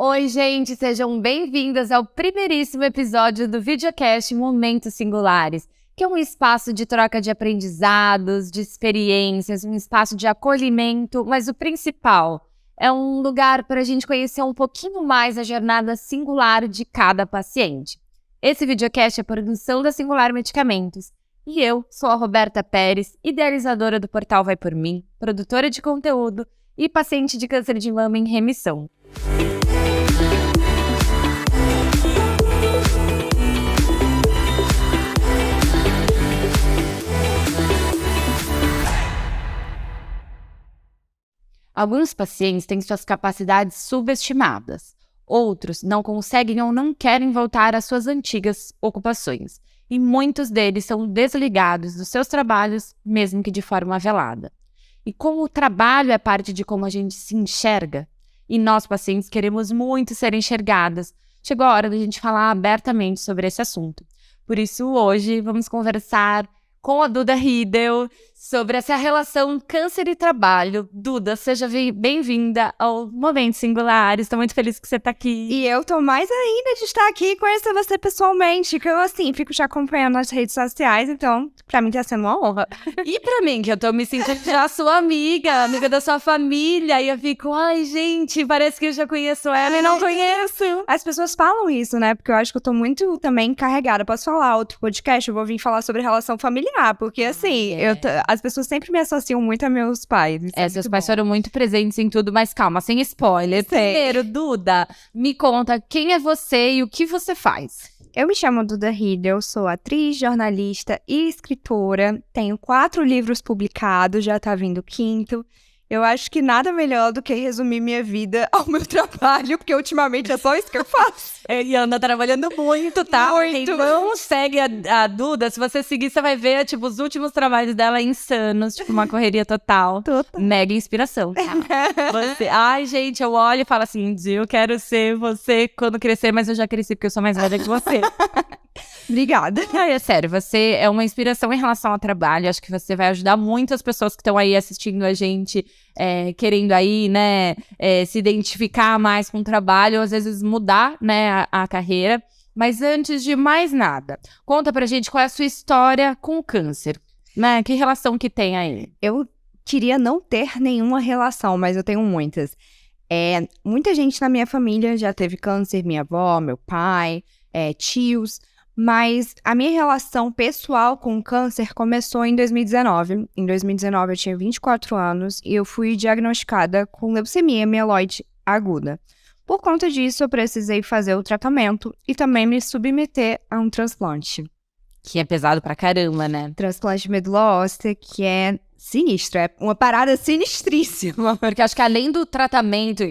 Oi, gente, sejam bem-vindas ao primeiríssimo episódio do videocast Momentos Singulares, que é um espaço de troca de aprendizados, de experiências, um espaço de acolhimento, mas o principal é um lugar para a gente conhecer um pouquinho mais a jornada singular de cada paciente. Esse videocast é produção da Singular Medicamentos e eu sou a Roberta Pérez, idealizadora do portal Vai Por Mim, produtora de conteúdo e paciente de câncer de mama em remissão. Alguns pacientes têm suas capacidades subestimadas. Outros não conseguem ou não querem voltar às suas antigas ocupações. E muitos deles são desligados dos seus trabalhos, mesmo que de forma velada. E como o trabalho é parte de como a gente se enxerga, e nós pacientes queremos muito ser enxergadas, chegou a hora da gente falar abertamente sobre esse assunto. Por isso, hoje, vamos conversar com a Duda Riedel sobre essa relação câncer e trabalho. Duda, seja bem-vinda ao Momentos Singulares. Estou muito feliz que você está aqui. E eu tô mais ainda de estar aqui e conhecer você pessoalmente, que eu, assim, fico te acompanhando nas redes sociais, então, pra mim tá sendo uma honra. E pra mim, que eu tô me sentindo já sua amiga da sua família, e eu fico, ai, gente, parece que eu já conheço ela e não conheço. As pessoas falam isso, né, porque eu acho que eu tô muito também encarregada. Posso falar outro podcast? Eu vou vir falar sobre relação familiar, porque, assim, as pessoas sempre me associam muito a meus pais. Seus pais foram muito presentes em tudo, mas calma, sem spoiler. Primeiro, Duda, me conta quem é você e o que você faz. Eu me chamo Duda Riedel, sou atriz, jornalista e escritora. Tenho 4 livros publicados, já tá vindo o 5º. Eu acho que nada melhor do que resumir minha vida ao meu trabalho, porque ultimamente é só isso que eu faço. Ele anda trabalhando muito, tá? Muito. Quem não segue a Duda, se você seguir, você vai ver, tipo, os últimos trabalhos dela insanos, tipo, uma correria total. Mega inspiração, tá? Ai, gente, eu olho e falo assim, eu quero ser você quando crescer, mas eu já cresci porque eu sou mais velha que você. Obrigada. É sério, você é uma inspiração em relação ao trabalho. Acho que você vai ajudar muitas pessoas que estão aí assistindo a gente, querendo aí, né, se identificar mais com o trabalho, ou às vezes mudar, né, a carreira. Mas antes de mais nada, conta pra gente qual é a sua história com o câncer, né? Que relação que tem aí? Eu queria não ter nenhuma relação, mas eu tenho muitas. Muita gente na minha família já teve câncer, minha avó, meu pai, tios. Mas a minha relação pessoal com o câncer começou em 2019. Em 2019 eu tinha 24 anos e eu fui diagnosticada com leucemia mieloide aguda. Por conta disso, eu precisei fazer o tratamento e também me submeter a um transplante. Que é pesado pra caramba, né? Transplante de medula óssea, que é sinistro, é uma parada sinistríssima. Porque acho que além do tratamento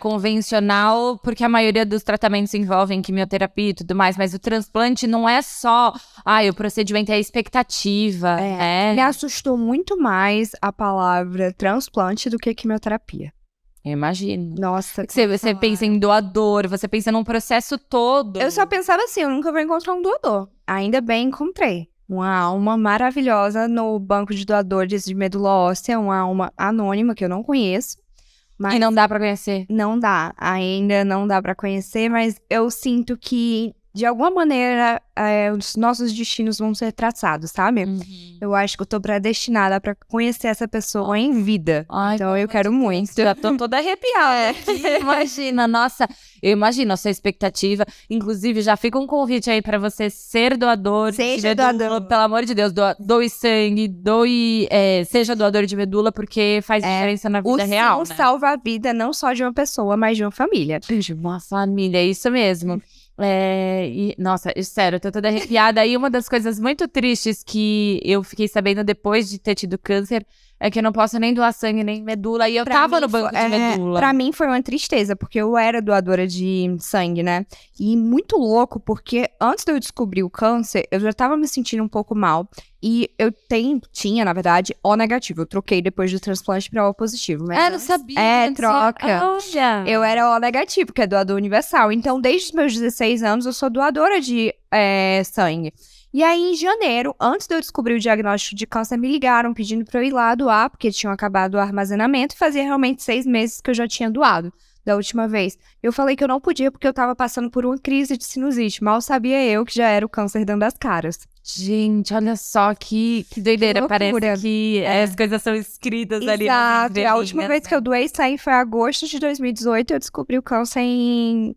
convencional, porque a maioria dos tratamentos envolvem quimioterapia e tudo mais, mas o transplante não é só, o procedimento é a expectativa. Me assustou muito mais a palavra transplante do que quimioterapia. Eu imagino. Nossa. Você pensa em doador, você pensa num processo todo. Eu só pensava assim, eu nunca vou encontrar um doador. Ainda bem encontrei uma alma maravilhosa no banco de doadores de medula óssea, uma alma anônima que eu não conheço. Mas e não dá pra conhecer? Não dá, ainda não dá pra conhecer, mas eu sinto que, de alguma maneira, os nossos destinos vão ser traçados, sabe? Uhum. Eu acho que eu tô predestinada pra conhecer essa pessoa em vida. Então eu quero muito. Já tô toda arrepiada. Imagina, nossa, eu imagino a sua expectativa. Inclusive, já fica um convite aí pra você ser doador. Seja doador. Pelo amor de Deus, doe sangue, seja doador de medula, porque faz diferença na vida real, né? Salva a vida não só de uma pessoa, mas de uma família. De uma família, é isso mesmo. Nossa, sério, eu tô toda arrepiada. E uma das coisas muito tristes que eu fiquei sabendo depois de ter tido câncer é que eu não posso nem doar sangue, nem medula. E eu tava no banco de medula. Pra mim foi uma tristeza, porque eu era doadora de sangue, né? E muito louco, porque antes de eu descobrir o câncer, eu já tava me sentindo um pouco mal. E eu tinha, na verdade, O negativo. Eu troquei depois do transplante pra O positivo. Mas não sabia. Troca. Olha. Eu era O negativo, que é doador universal. Então, desde os meus 16 anos, eu sou doadora de sangue. E aí, em janeiro, antes de eu descobrir o diagnóstico de câncer, me ligaram pedindo pra eu ir lá doar, porque tinham acabado o armazenamento e fazia realmente 6 meses que eu já tinha doado. da última vez. Eu falei que eu não podia porque eu tava passando por uma crise de sinusite. Mal sabia eu que já era o câncer dando as caras. Gente, olha só que doideira. Parece que as coisas são escritas ali. Exato. A última vez que eu doei sangue foi em agosto de 2018 e eu descobri o câncer em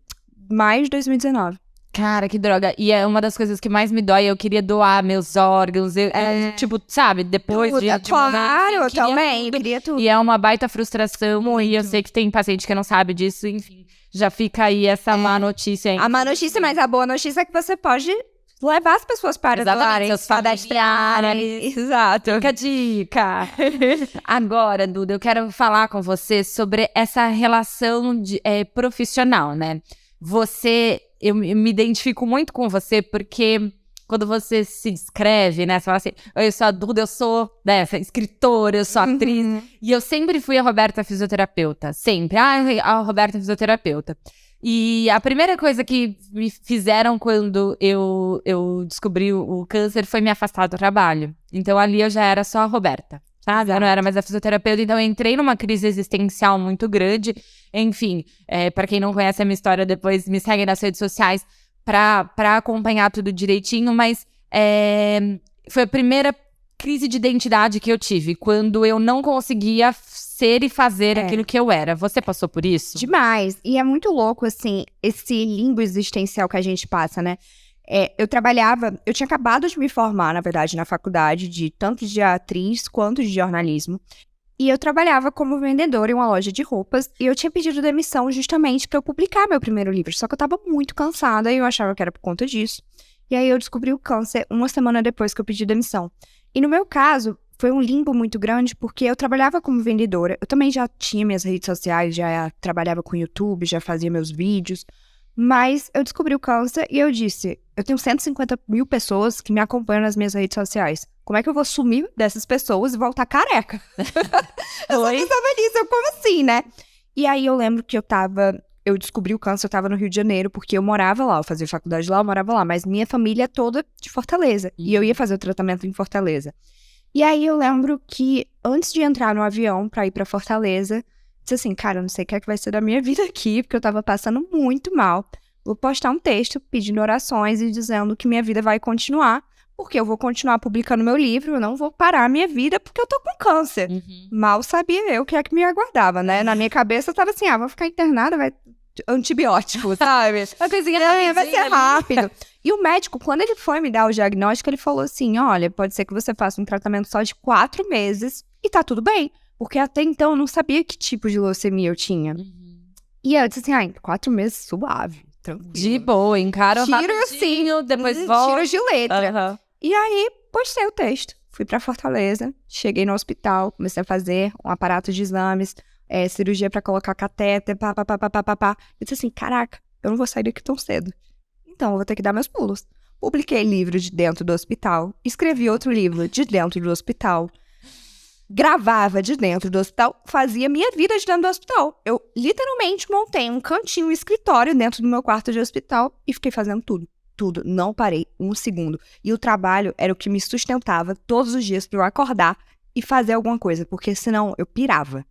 maio de 2019. Cara, que droga. E é uma das coisas que mais me dói. Eu queria doar meus órgãos. Tipo, sabe, depois de claro, eu também. Queria tudo. E é uma baita frustração. Muito. E eu sei que tem paciente que não sabe disso. Enfim, já fica aí essa má notícia. Hein? A má notícia, mas a boa notícia é que você pode levar as pessoas para doarem. Seus familiares. Exato. Fica a dica. Agora, Duda, eu quero falar com você sobre essa relação profissional, né? Eu me identifico muito com você porque quando você se descreve, né? Você fala assim, eu sou a Duda, eu sou escritora, eu sou atriz. E eu sempre fui a Roberta fisioterapeuta, sempre. A Roberta fisioterapeuta. E a primeira coisa que me fizeram quando eu descobri o câncer foi me afastar do trabalho. Então ali eu já era só a Roberta, sabe? Eu não era mais a fisioterapeuta, então eu entrei numa crise existencial muito grande. Enfim, pra quem não conhece a minha história, depois me segue nas redes sociais pra acompanhar tudo direitinho, mas foi a primeira crise de identidade que eu tive, quando eu não conseguia ser e fazer aquilo que eu era. Você passou por isso? Demais. E é muito louco, assim, esse limbo existencial que a gente passa, né? Eu tinha acabado de me formar, na verdade, na faculdade, tanto de atriz quanto de jornalismo. E eu trabalhava como vendedora em uma loja de roupas. E eu tinha pedido demissão justamente para eu publicar meu primeiro livro. Só que eu tava muito cansada e eu achava que era por conta disso. E aí eu descobri o câncer uma semana depois que eu pedi demissão. E no meu caso, foi um limbo muito grande porque eu trabalhava como vendedora. Eu também já tinha minhas redes sociais, já trabalhava com YouTube, já fazia meus vídeos. Mas eu descobri o câncer e eu disse, eu tenho 150 mil pessoas que me acompanham nas minhas redes sociais. Como é que eu vou sumir dessas pessoas e voltar careca? Eu só pensava nisso, como assim, né? E aí eu lembro que eu descobri o câncer, eu tava no Rio de Janeiro, porque eu morava lá, eu fazia faculdade lá, eu morava lá, mas minha família é toda de Fortaleza. E eu ia fazer o tratamento em Fortaleza. E aí eu lembro que antes de entrar no avião pra ir pra Fortaleza, disse assim, cara, eu não sei o que é que vai ser da minha vida aqui, porque eu tava passando muito mal. Vou postar um texto pedindo orações e dizendo que minha vida vai continuar, porque eu vou continuar publicando meu livro, eu não vou parar a minha vida porque eu tô com câncer. Mal sabia eu o que é que me aguardava, né? Na minha cabeça eu tava assim, vou ficar internada, vai antibiótico, sabe? Uma coisinha vai ser rápido. E o médico, quando ele foi me dar o diagnóstico, ele falou assim, olha, pode ser que você faça um tratamento só de 4 meses e tá tudo bem. Porque até então eu não sabia que tipo de leucemia eu tinha. E eu disse assim, 4 meses suave, tranquilo. De boa, encara tiro assim, depois volta. Tiro de letra. E aí, postei o texto. Fui pra Fortaleza, cheguei no hospital, comecei a fazer um aparato de exames, cirurgia pra colocar catéter, pá. Eu disse assim, caraca, eu não vou sair daqui tão cedo. Então, eu vou ter que dar meus pulos. Publiquei livro de dentro do hospital, escrevi outro livro de dentro do hospital, gravava de dentro do hospital, fazia minha vida de dentro do hospital. Eu literalmente montei um cantinho, um escritório dentro do meu quarto de hospital e fiquei fazendo tudo. Não parei um segundo. E o trabalho era o que me sustentava todos os dias pra eu acordar e fazer alguma coisa, porque senão eu pirava.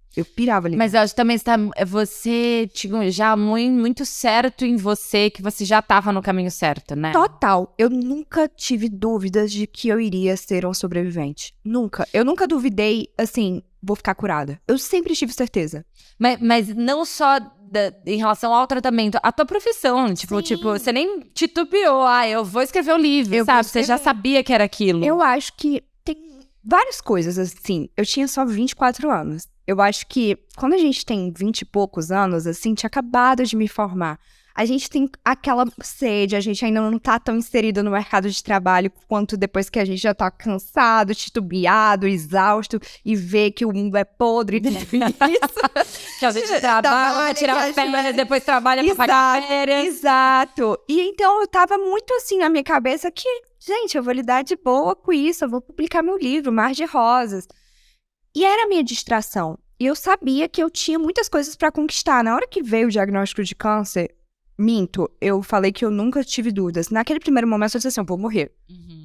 Ali. Mas eu acho que também você tinha já muito certo em você, que você já tava no caminho certo, né? Total. Eu nunca tive dúvidas de que eu iria ser um sobrevivente. Nunca. Eu nunca duvidei, assim, vou ficar curada. Eu sempre tive certeza. Mas não só em relação ao tratamento, a tua profissão. Tipo, você nem titubeou. Eu vou escrever o livro, sabe? Você já sabia que era aquilo. Eu acho que tem várias coisas, assim. Eu tinha só 24 anos. Eu acho que quando a gente tem 20 e poucos anos, assim, tinha acabado de me formar. A gente tem aquela sede, a gente ainda não tá tão inserido no mercado de trabalho quanto depois que a gente já tá cansado, titubeado, exausto e vê que o mundo é podre de isso. Que a gente trabalha, tira férias, depois trabalha pra pagar férias. Exato. E então eu tava muito assim na minha cabeça que, gente, eu vou lidar de boa com isso, eu vou publicar meu livro, Mar de Rosas. E era a minha distração. E eu sabia que eu tinha muitas coisas pra conquistar. Na hora que veio o diagnóstico de câncer, Minto, eu falei que eu nunca tive dúvidas. Naquele primeiro momento, eu disse assim, eu vou morrer.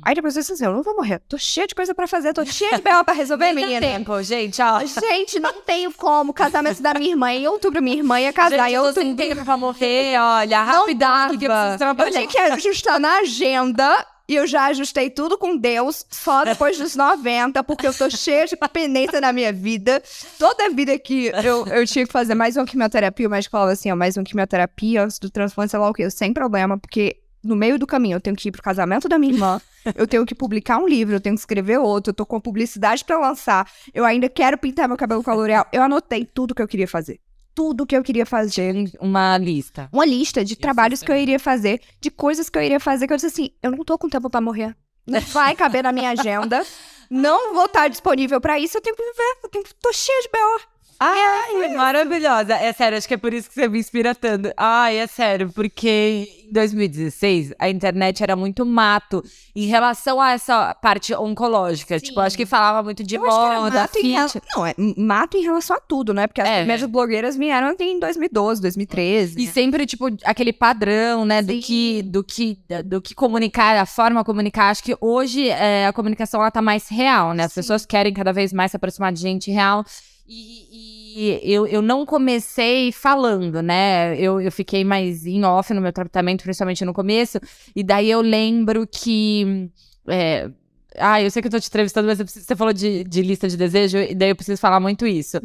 Aí depois eu disse assim, eu não vou morrer. Tô cheia de coisa pra fazer, tô cheia de B.O. pra resolver, menina. tempo, gente, ó. Gente, não tenho como. Casamento da minha irmã. Em outubro, minha irmã ia casar. Gente, Eu eu sem tempo pra morrer, olha, rapidão, que eu preciso trabalhar. Eu tinha que ajustar na agenda. E eu já ajustei tudo com Deus, só depois dos 90, porque eu tô cheia de pendência na minha vida. Toda a vida que eu tinha que fazer mais uma quimioterapia, o médico falava assim, ó, mais uma quimioterapia antes do transplante, sei lá o quê, eu sem problema, porque no meio do caminho eu tenho que ir pro casamento da minha irmã, eu tenho que publicar um livro, eu tenho que escrever outro, eu tô com publicidade pra lançar, eu ainda quero pintar meu cabelo com a L'Oréal. Eu anotei tudo que eu queria fazer. Tudo que eu queria fazer. Uma lista. Uma lista de trabalhos que eu iria fazer, de coisas que eu iria fazer, que eu disse assim, eu não tô com tempo pra morrer. Não vai caber na minha agenda. Não vou estar disponível pra isso, eu tenho que viver. Tô cheia de B.O. Ai, maravilhosa. É sério, acho que é por isso que você me inspira tanto. Ai, é sério, porque em 2016 a internet era muito mato em relação a essa parte oncológica. Sim. Tipo, acho que falava muito de Eu acho que era moda, mato Não, é mato em relação a tudo, né? Porque as primeiras blogueiras vieram em 2012, 2013. E sempre, tipo, aquele padrão, né, do que comunicar, a forma de comunicar. Acho que hoje a comunicação, ela tá mais real, né? As pessoas querem cada vez mais se aproximar de gente real. E eu não comecei falando, né? Eu fiquei mais em off no meu tratamento, principalmente no começo. E daí eu lembro que... eu sei que eu tô te entrevistando, mas você falou de lista de desejo, e daí eu preciso falar muito isso.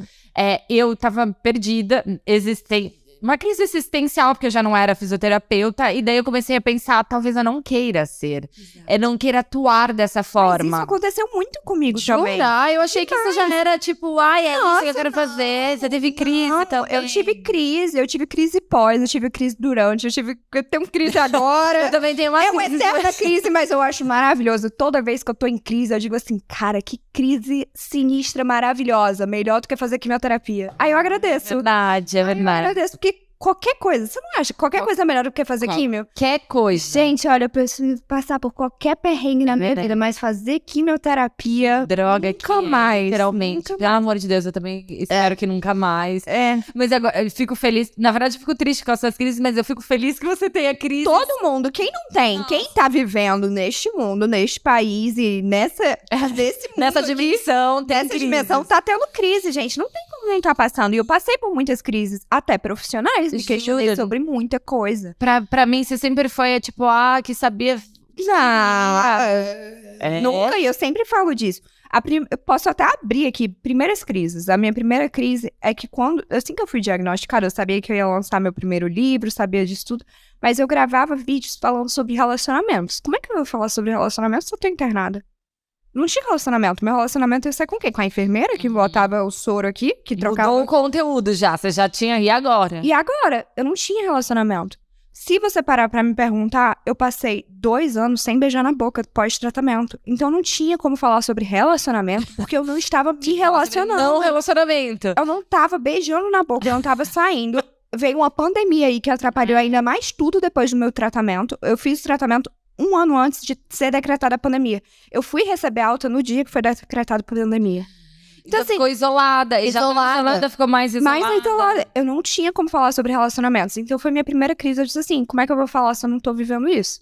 Eu tava perdida, uma crise existencial, porque eu já não era fisioterapeuta, e daí eu comecei a pensar, talvez eu não queira ser. Eu não queira atuar dessa forma. Mas isso aconteceu muito comigo também. Eu achei que isso já era tipo, isso que eu quero fazer. Você teve crise também. Eu tive crise pós, eu tive crise durante, eu tenho crise agora. Eu também tenho uma crise. É uma eterna crise, mas eu acho maravilhoso. Toda vez que eu tô em crise, eu digo assim, cara, que crise sinistra, maravilhosa. Melhor do que fazer quimioterapia. Aí eu agradeço. É verdade. Eu agradeço, porque qualquer coisa, você não acha? Qualquer coisa é melhor do que fazer químio? Qualquer coisa. Gente, olha, eu preciso passar por qualquer perrengue na minha vida, mas fazer quimioterapia, droga, nunca mais. Literalmente. Pelo amor de Deus, eu também espero que nunca mais. Mas agora, eu fico feliz. Na verdade, eu fico triste com as suas crises, mas eu fico feliz que você tenha crise. Todo mundo, quem não tem, quem tá vivendo neste mundo, neste país e nesse mundo nessa dimensão, nessa dimensão, tá tendo crise, gente. Não tem como não tá passando. E eu passei por muitas crises, até profissionais. Me questionei sobre muita coisa. Pra mim, você sempre foi, tipo, que sabia... Nunca, e eu sempre falo disso. Eu posso até abrir aqui, primeiras crises. A minha primeira crise é que assim que eu fui diagnosticada, eu sabia que eu ia lançar meu primeiro livro, sabia disso tudo, mas eu gravava vídeos falando sobre relacionamentos. Como é que eu vou falar sobre relacionamentos se eu tô internada? Não tinha relacionamento. Meu relacionamento ia ser com quem? Com a enfermeira que botava o soro aqui, que trocava... Mudou o conteúdo já, você já tinha, e agora? E agora? Eu não tinha relacionamento. Se você parar pra me perguntar, eu passei 2 anos sem beijar na boca pós-tratamento. Então não tinha como falar sobre relacionamento, porque eu não estava me relacionando. Não relacionamento. Eu não tava beijando na boca, eu não tava saindo. Veio uma pandemia aí que atrapalhou ainda mais tudo depois do meu tratamento. Eu fiz o tratamento 1 ano antes de ser decretada a pandemia. Eu fui receber alta no dia que foi decretada a pandemia. Então assim, ficou isolada. Ficou mais isolada. Mais isolada. Eu não tinha como falar sobre relacionamentos. Então foi minha primeira crise. Eu disse assim, como é que eu vou falar se eu não tô vivendo isso?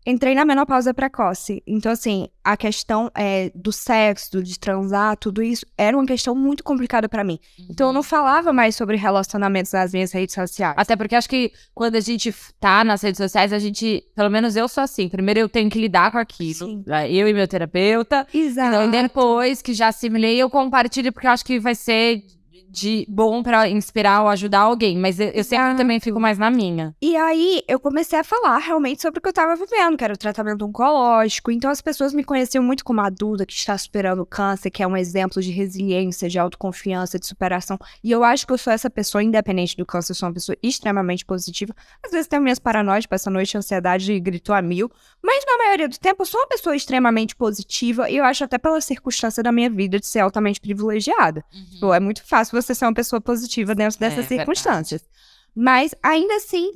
Entrei na menopausa precoce. Então, assim, a questão do sexo, de transar, tudo isso, era uma questão muito complicada pra mim. Então, eu não falava mais sobre relacionamentos nas minhas redes sociais. Até porque acho que quando a gente tá nas redes sociais, a gente, pelo menos eu sou assim, primeiro eu tenho que lidar com aquilo. Sim. Eu e meu terapeuta. Exato. Então, depois que já assimilei, eu compartilho, porque eu acho que vai ser de bom pra inspirar ou ajudar alguém, mas eu sempre também fico mais na minha. E aí, eu comecei a falar realmente sobre o que eu tava vivendo, que era o tratamento oncológico. Então, as pessoas me conheciam muito como a Duda, que está superando o câncer, que é um exemplo de resiliência, de autoconfiança, de superação. E eu acho que eu sou essa pessoa, independente do câncer, eu sou uma pessoa extremamente positiva. Às vezes tenho minhas paranoias, tipo, essa noite a ansiedade gritou a 1000, mas na maioria do tempo eu sou uma pessoa extremamente positiva, e eu acho até pela circunstância da minha vida de ser altamente privilegiada. Tipo, é muito fácil você ser uma pessoa positiva dentro dessas circunstâncias. Verdade. Mas, ainda assim,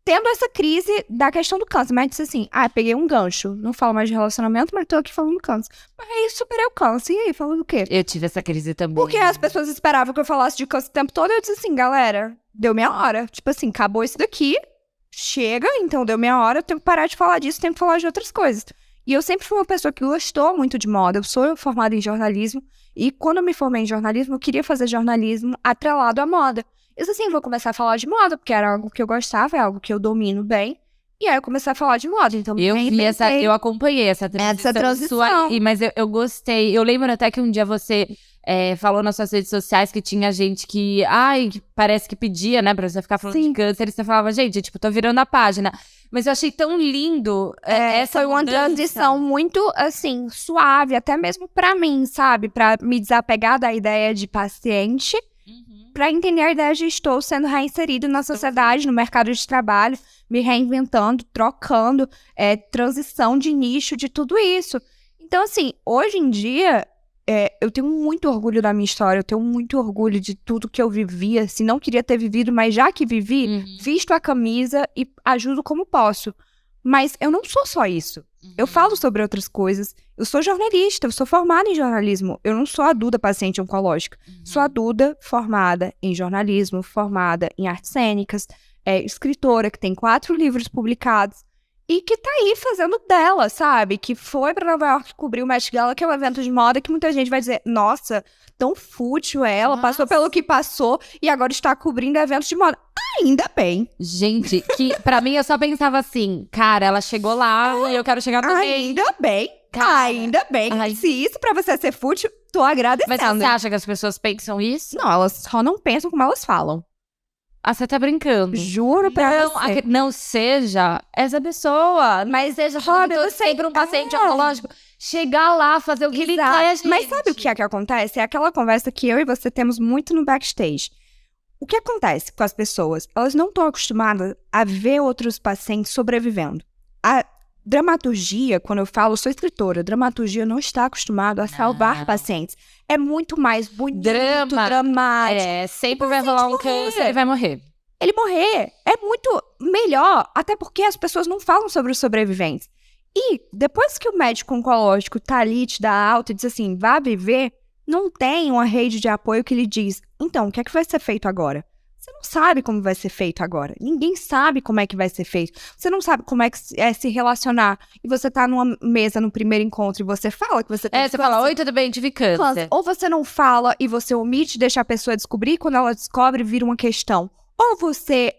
tendo essa crise da questão do câncer. Mas disse assim, peguei um gancho. Não falo mais de relacionamento, mas tô aqui falando do câncer. Mas aí superei o câncer. E aí, falando do quê? Eu tive essa crise também. Porque as pessoas esperavam que eu falasse de câncer o tempo todo. E eu disse assim, galera, deu minha hora. Tipo assim, acabou isso daqui. Chega, então deu minha hora. Eu tenho que parar de falar disso, tenho que falar de outras coisas. E eu sempre fui uma pessoa que gostou muito de moda. Eu sou formada em jornalismo. E quando eu me formei em jornalismo, eu queria fazer jornalismo atrelado à moda. Eu disse assim, vou começar a falar de moda, porque era algo que eu gostava, é algo que eu domino bem. E aí eu comecei a falar de moda. Então, eu acompanhei essa transição. Sua, mas eu gostei. Eu lembro até que um dia você falou nas suas redes sociais que tinha gente que parece que pedia, né, pra você ficar falando de câncer. E você falava, gente, tipo, tô virando a página. Mas eu achei tão lindo essa foi uma transição muito, assim, suave, até mesmo pra mim, sabe? Pra me desapegar da ideia de paciente, pra entender a ideia de estou sendo reinserido na sociedade, no mercado de trabalho, me reinventando, trocando, transição de nicho, de tudo isso. Então, assim, hoje em dia, eu tenho muito orgulho da minha história, eu tenho muito orgulho de tudo que eu vivi, assim, não queria ter vivido, mas já que vivi, visto a camisa e ajudo como posso. Mas eu não sou só isso. Eu falo sobre outras coisas. Eu sou jornalista, eu sou formada em jornalismo. Eu não sou a Duda paciente oncológica. Sou a Duda formada em jornalismo, formada em artes cênicas, escritora, que tem 4 livros publicados. E que tá aí fazendo dela, sabe? Que foi pra Nova York cobrir o Met Gala, que é um evento de moda que muita gente vai dizer, nossa, tão fútil ela, passou pelo que passou e agora está cobrindo eventos de moda. Ainda bem. Gente, que pra mim eu só pensava assim, cara, ela chegou lá e eu quero chegar também. Ainda bem. Ainda bem. Se isso pra você ser fútil, tô agradecendo. Mas você acha que as pessoas pensam isso? Não, elas só não pensam como elas falam. Você tá brincando. Juro pra você. Não seja essa pessoa. Mas seja sempre um paciente oncológico. Chegar lá, fazer o que ele quer, gente. Mas sabe o que é que acontece? É aquela conversa que eu e você temos muito no backstage. O que acontece com as pessoas? Elas não estão acostumadas a ver outros pacientes sobrevivendo. A dramaturgia, quando eu falo, eu sou escritora, dramaturgia não está acostumada a salvar pacientes. É muito mais bonito, dramático. Sempre vai rolar um câncer e vai morrer. Ele morrer é muito melhor, até porque as pessoas não falam sobre os sobreviventes. E depois que o médico oncológico tá ali, te dá alta e diz assim, vá viver, não tem uma rede de apoio que lhe diz, então, o que é que vai ser feito agora? Você não sabe como vai ser feito agora. Ninguém sabe como é que vai ser feito. Você não sabe como é que se relacionar. E você tá numa mesa no primeiro encontro e você fala que você tem você fala, oi, tudo bem, tive câncer. Ou você não fala e você omite, deixa a pessoa descobrir. Quando ela descobre, vira uma questão. Ou você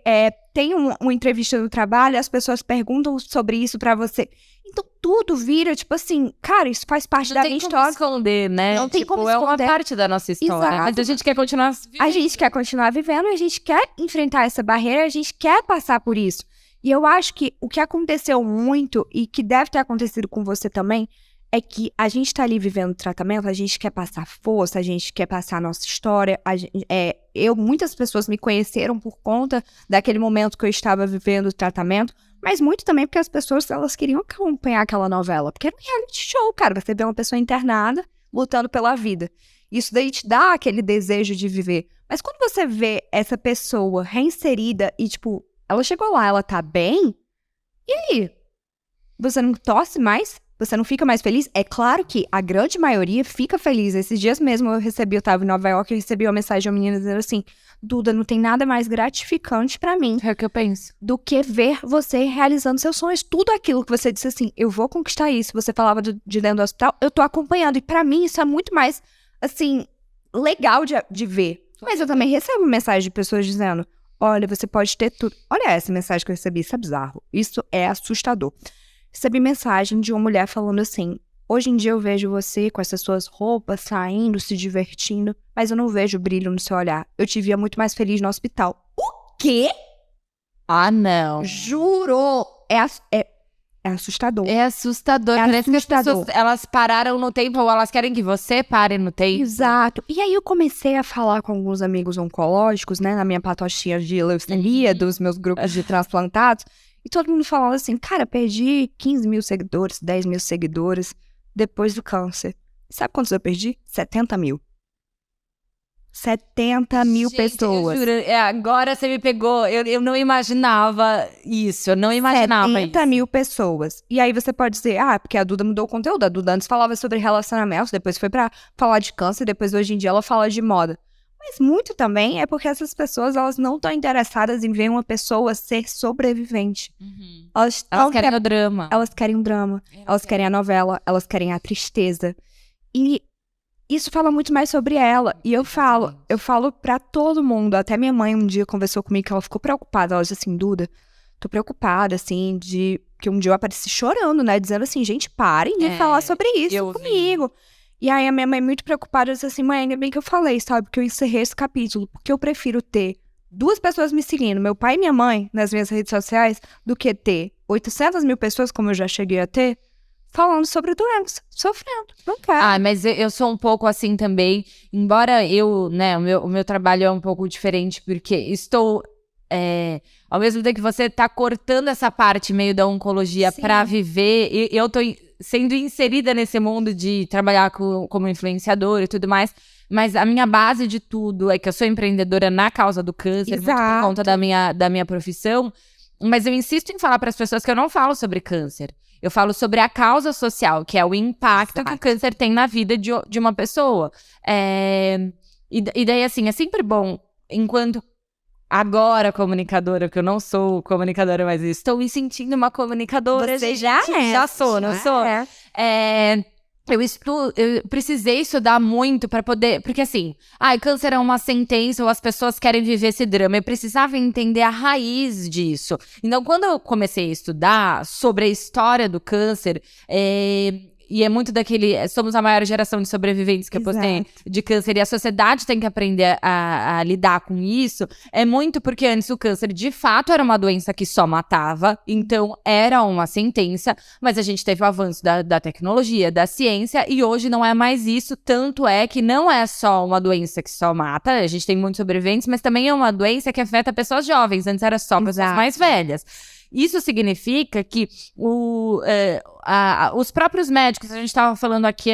tem uma entrevista no trabalho e as pessoas perguntam sobre isso pra você. Então, tudo vira, tipo assim, cara, isso faz parte da minha história. Não tem como esconder, né? Não tem como esconder. É uma parte da nossa história. Exato. Mas a gente quer continuar vivendo. A gente quer continuar vivendo, a gente quer enfrentar essa barreira, a gente quer passar por isso. E eu acho que o que aconteceu muito, e que deve ter acontecido com você também, é que a gente tá ali vivendo o tratamento, a gente quer passar força, a gente quer passar a nossa história. Muitas pessoas me conheceram por conta daquele momento que eu estava vivendo o tratamento, mas muito também porque as pessoas, elas queriam acompanhar aquela novela, porque era um reality show, cara, você vê uma pessoa internada lutando pela vida. Isso daí te dá aquele desejo de viver. Mas quando você vê essa pessoa reinserida e, tipo, ela chegou lá, ela tá bem, e aí? Você não torce mais? Você não fica mais feliz? É claro que a grande maioria fica feliz. Esses dias mesmo eu tava em Nova York, eu recebi uma mensagem de uma menina dizendo assim, Duda, não tem nada mais gratificante pra mim. É o que eu penso. Do que ver você realizando seus sonhos. Tudo aquilo que você disse assim, eu vou conquistar isso. Você falava de dentro do hospital, eu tô acompanhando. E pra mim isso é muito mais, assim, legal de ver. Mas eu também recebo mensagem de pessoas dizendo, olha, você pode ter tudo. Olha essa mensagem que eu recebi, isso é bizarro. Isso é assustador. Recebi mensagem de uma mulher falando assim, hoje em dia eu vejo você com essas suas roupas, saindo, se divertindo, mas eu não vejo brilho no seu olhar. Eu te via muito mais feliz no hospital. O quê? Ah, não. Juro! É assustador. É assustador. Parece que as pessoas, elas pararam no tempo ou elas querem que você pare no tempo. Exato. E aí eu comecei a falar com alguns amigos oncológicos, né, na minha patochinha de leucemia, dos meus grupos de transplantados, e todo mundo falando assim, cara, perdi 15 mil seguidores, 10 mil seguidores depois do câncer. Sabe quantos eu perdi? 70 mil. 70 mil Gente, pessoas. Eu juro, agora você me pegou. Eu não imaginava isso. Eu não imaginava 70 isso. mil pessoas. E aí você pode dizer, porque a Duda mudou o conteúdo. A Duda antes falava sobre relacionamentos, depois foi pra falar de câncer, depois hoje em dia ela fala de moda. Mas muito também é porque essas pessoas, elas não estão interessadas em ver uma pessoa ser sobrevivente. Elas querem o drama. Elas querem um drama, elas querem a novela, elas querem a tristeza. E isso fala muito mais sobre ela. E eu falo pra todo mundo. Até minha mãe um dia conversou comigo que ela ficou preocupada. Ela disse assim, Duda, tô preocupada, assim, de que um dia eu apareci chorando, né? Dizendo assim, gente, parem de falar sobre isso comigo. E aí a minha mãe, muito preocupada, disse assim, mãe, ainda bem que eu falei, sabe? Porque eu encerrei esse capítulo. Porque eu prefiro ter 2 pessoas me seguindo, meu pai e minha mãe, nas minhas redes sociais, do que ter 800 mil pessoas, como eu já cheguei a ter, falando sobre doença, sofrendo. Não quero. Mas eu sou um pouco assim também. Embora eu, né, o meu trabalho é um pouco diferente, porque estou... ao mesmo tempo que você tá cortando essa parte meio da oncologia pra viver, eu tô sendo inserida nesse mundo de trabalhar como influenciadora e tudo mais, mas a minha base de tudo é que eu sou empreendedora na causa do câncer, muito por conta da minha profissão, mas eu insisto em falar para as pessoas que eu não falo sobre câncer. Eu falo sobre a causa social, que é o impacto que o câncer tem na vida de uma pessoa. E daí, assim, é sempre bom, enquanto agora comunicadora, porque eu não sou comunicadora, mas estou me sentindo uma comunicadora. Você já é. Já sou, não sou? Eu precisei estudar muito para poder... Porque assim, câncer é uma sentença ou as pessoas querem viver esse drama. Eu precisava entender a raiz disso. Então, quando eu comecei a estudar sobre a história do câncer... E é muito daquele... Somos a maior geração de sobreviventes que eu postei de câncer. E a sociedade tem que aprender a lidar com isso. É muito porque antes o câncer, de fato, era uma doença que só matava. Então, era uma sentença. Mas a gente teve o avanço da tecnologia, da ciência. E hoje não é mais isso. Tanto é que não é só uma doença que só mata. A gente tem muitos sobreviventes. Mas também é uma doença que afeta pessoas jovens. Antes era só pessoas mais velhas. Isso significa que os próprios médicos, a gente estava falando aqui,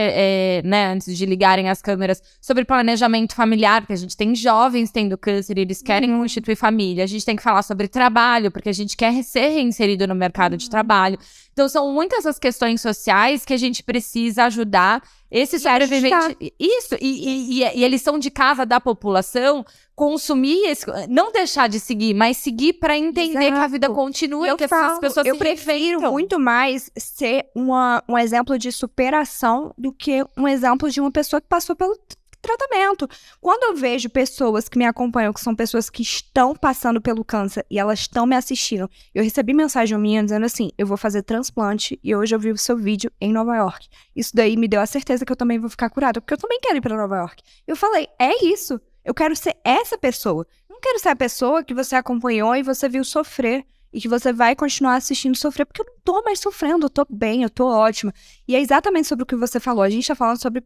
né, antes de ligarem as câmeras, sobre planejamento familiar, porque a gente tem jovens tendo câncer e eles querem constituir família. A gente tem que falar sobre trabalho, porque a gente quer ser reinserido no mercado de trabalho. Então, são muitas as questões sociais que a gente precisa ajudar esse sobrevivente. Isso, e a lição de casa da população, consumir, não deixar de seguir, mas seguir para entender que a vida continua e que essas pessoas eu prefiro muito mais ser um exemplo de superação do que um exemplo de uma pessoa que passou pelo tratamento. Quando eu vejo pessoas que me acompanham, que são pessoas que estão passando pelo câncer e elas estão me assistindo, eu recebi mensagem minha dizendo assim, eu vou fazer transplante e hoje eu vi o seu vídeo em Nova York. Isso daí me deu a certeza que eu também vou ficar curada, porque eu também quero ir para Nova York. Eu falei, é isso. Eu quero ser essa pessoa. Não quero ser a pessoa que você acompanhou e você viu sofrer. E que você vai continuar assistindo sofrer. Porque eu não tô mais sofrendo, eu tô bem, eu tô ótima. E é exatamente sobre o que você falou. A gente tá falando sobre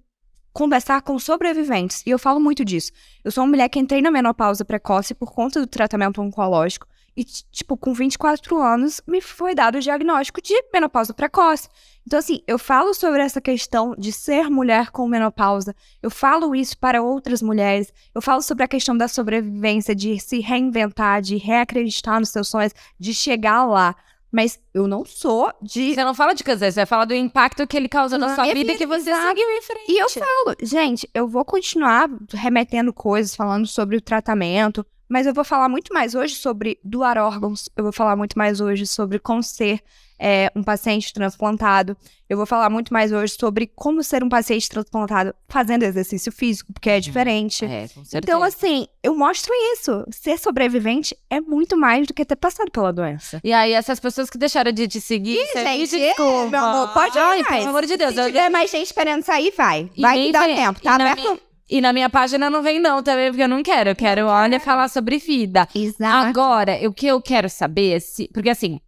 conversar com sobreviventes. E eu falo muito disso. Eu sou uma mulher que entrei na menopausa precoce por conta do tratamento oncológico. E, tipo, com 24 anos, me foi dado o diagnóstico de menopausa precoce. Então, assim, eu falo sobre essa questão de ser mulher com menopausa. Eu falo isso para outras mulheres. Eu falo sobre a questão da sobrevivência, de se reinventar, de reacreditar nos seus sonhos, de chegar lá. Mas eu não sou de... Você não fala de câncer, você fala do impacto que ele causa na sua vida e que você seguiu em frente. E eu falo, gente, eu vou continuar remetendo coisas, falando sobre o tratamento, mas eu vou falar muito mais hoje sobre doar órgãos, eu vou falar muito mais hoje sobre como ser um paciente transplantado, eu vou falar muito mais hoje sobre como ser um paciente transplantado fazendo exercício físico, porque é diferente. Com certeza. Então, assim, eu mostro isso. Ser sobrevivente é muito mais do que ter passado pela doença. E aí, essas pessoas que deixaram de te seguir... gente, meu amor, pode ir mais. Pelo amor de Deus. Se tiver mais gente querendo sair, vai. Vai que dá tempo, tá aberto? E na minha página não vem não também, porque eu não quero. Eu quero, olha, falar sobre vida. Exato. Agora, o que eu quero saber, porque assim,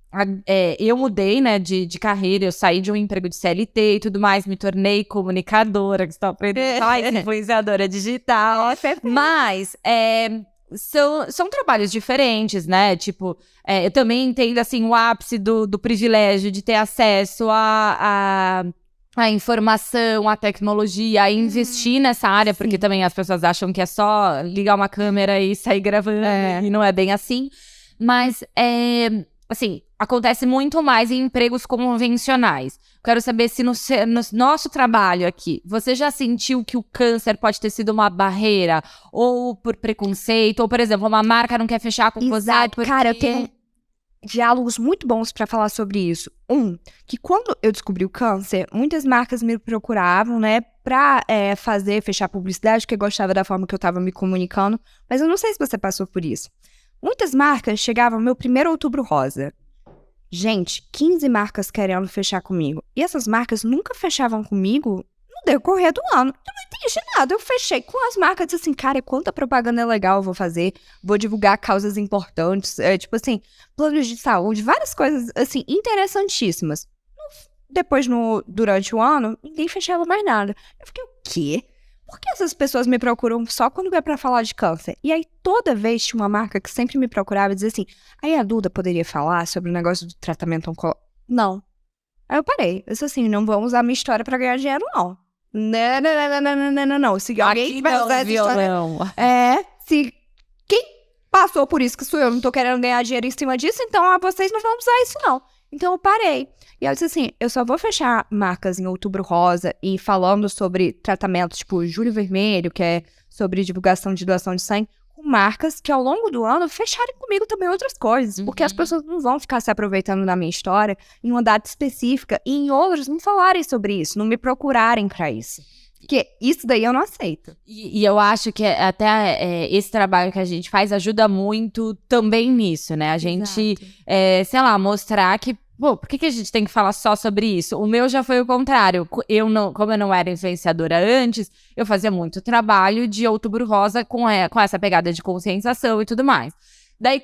eu mudei, né, de carreira, eu saí de um emprego de CLT e tudo mais, me tornei comunicadora, que estou aprendendo, influenciadora digital. Mas, são trabalhos diferentes, né? Tipo, eu também entendo, assim, o ápice do privilégio de ter acesso a a informação, a tecnologia, a investir nessa área, porque também as pessoas acham que é só ligar uma câmera e sair gravando, e não é bem assim. Mas, assim, acontece muito mais em empregos convencionais. Quero saber se no nosso trabalho aqui, você já sentiu que o câncer pode ter sido uma barreira? Ou por preconceito? Ou, por exemplo, uma marca não quer fechar com você? Porque... Cara, eu tenho diálogos muito bons pra falar sobre isso. Que quando eu descobri o câncer, muitas marcas me procuravam, né, pra fechar publicidade, porque gostava da forma que eu tava me comunicando. Mas eu não sei se você passou por isso. Muitas marcas chegavam meu primeiro Outubro Rosa. Gente, 15 marcas querendo fechar comigo. E essas marcas nunca fechavam comigo no decorrer do ano. Eu não entendi nada. Eu fechei com as marcas, disse assim, cara, quanta propaganda legal eu vou fazer. Vou divulgar causas importantes, tipo assim, planos de saúde, várias coisas, assim, interessantíssimas. Depois, durante o ano, ninguém fechava mais nada. Eu fiquei, o quê? Por que essas pessoas me procuram só quando é pra falar de câncer? E aí, toda vez tinha uma marca que sempre me procurava e dizia assim, aí a Duda poderia falar sobre o negócio do tratamento oncológico? Não. Aí eu parei. Eu disse assim, não vamos usar minha história pra ganhar dinheiro, não. Não. Se alguém vai usar essa história... se quem passou por isso que sou eu, não tô querendo ganhar dinheiro em cima disso, então vocês não vão usar isso, não. Então eu parei. E eu disse assim, eu só vou fechar marcas em Outubro Rosa e falando sobre tratamentos tipo Julho Vermelho, que é sobre divulgação de doação de sangue, com marcas que ao longo do ano fecharem comigo também outras coisas. Porque as pessoas não vão ficar se aproveitando da minha história em uma data específica e em outras não falarem sobre isso, não me procurarem pra isso. Porque isso daí eu não aceito. E eu acho que até esse trabalho que a gente faz ajuda muito também nisso, né? A gente, sei lá, mostrar que, pô, por que a gente tem que falar só sobre isso? O meu já foi o contrário. Como eu não era influenciadora antes, eu fazia muito trabalho de Outubro Rosa com essa pegada de conscientização e tudo mais. Daí,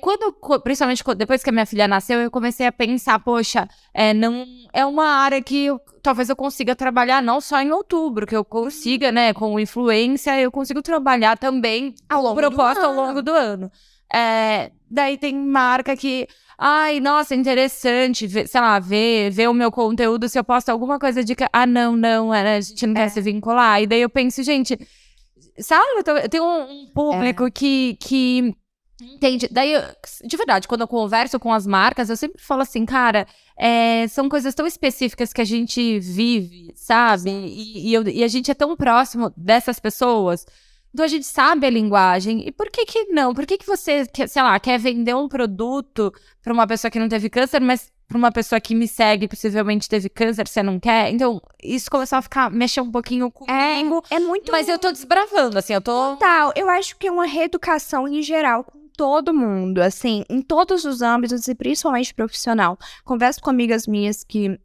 principalmente depois que a minha filha nasceu, eu comecei a pensar, poxa, não é uma área que talvez eu consiga trabalhar não só em outubro, que eu consiga, né, com influência, eu consigo trabalhar também ao longo do ano. Daí tem marca que, ai, nossa, interessante, sei lá, ver o meu conteúdo, se eu posto alguma coisa de que, não, a gente não quer se vincular. E daí eu penso, gente, sabe, eu tenho um público que entende. Daí, de verdade, quando eu converso com as marcas, eu sempre falo assim, cara, são coisas tão específicas que a gente vive, sabe? E a gente é tão próximo dessas pessoas. Então a gente sabe a linguagem. E por que não? Por que você, sei lá, quer vender um produto para uma pessoa que não teve câncer, mas para uma pessoa que me segue possivelmente teve câncer, você não quer? Então, isso começou a mexer um pouquinho comigo. É muito... Mas eu tô desbravando, assim, Total, eu acho que é uma reeducação em geral, com todo mundo, assim, em todos os âmbitos e principalmente profissional. Converso com amigas minhas que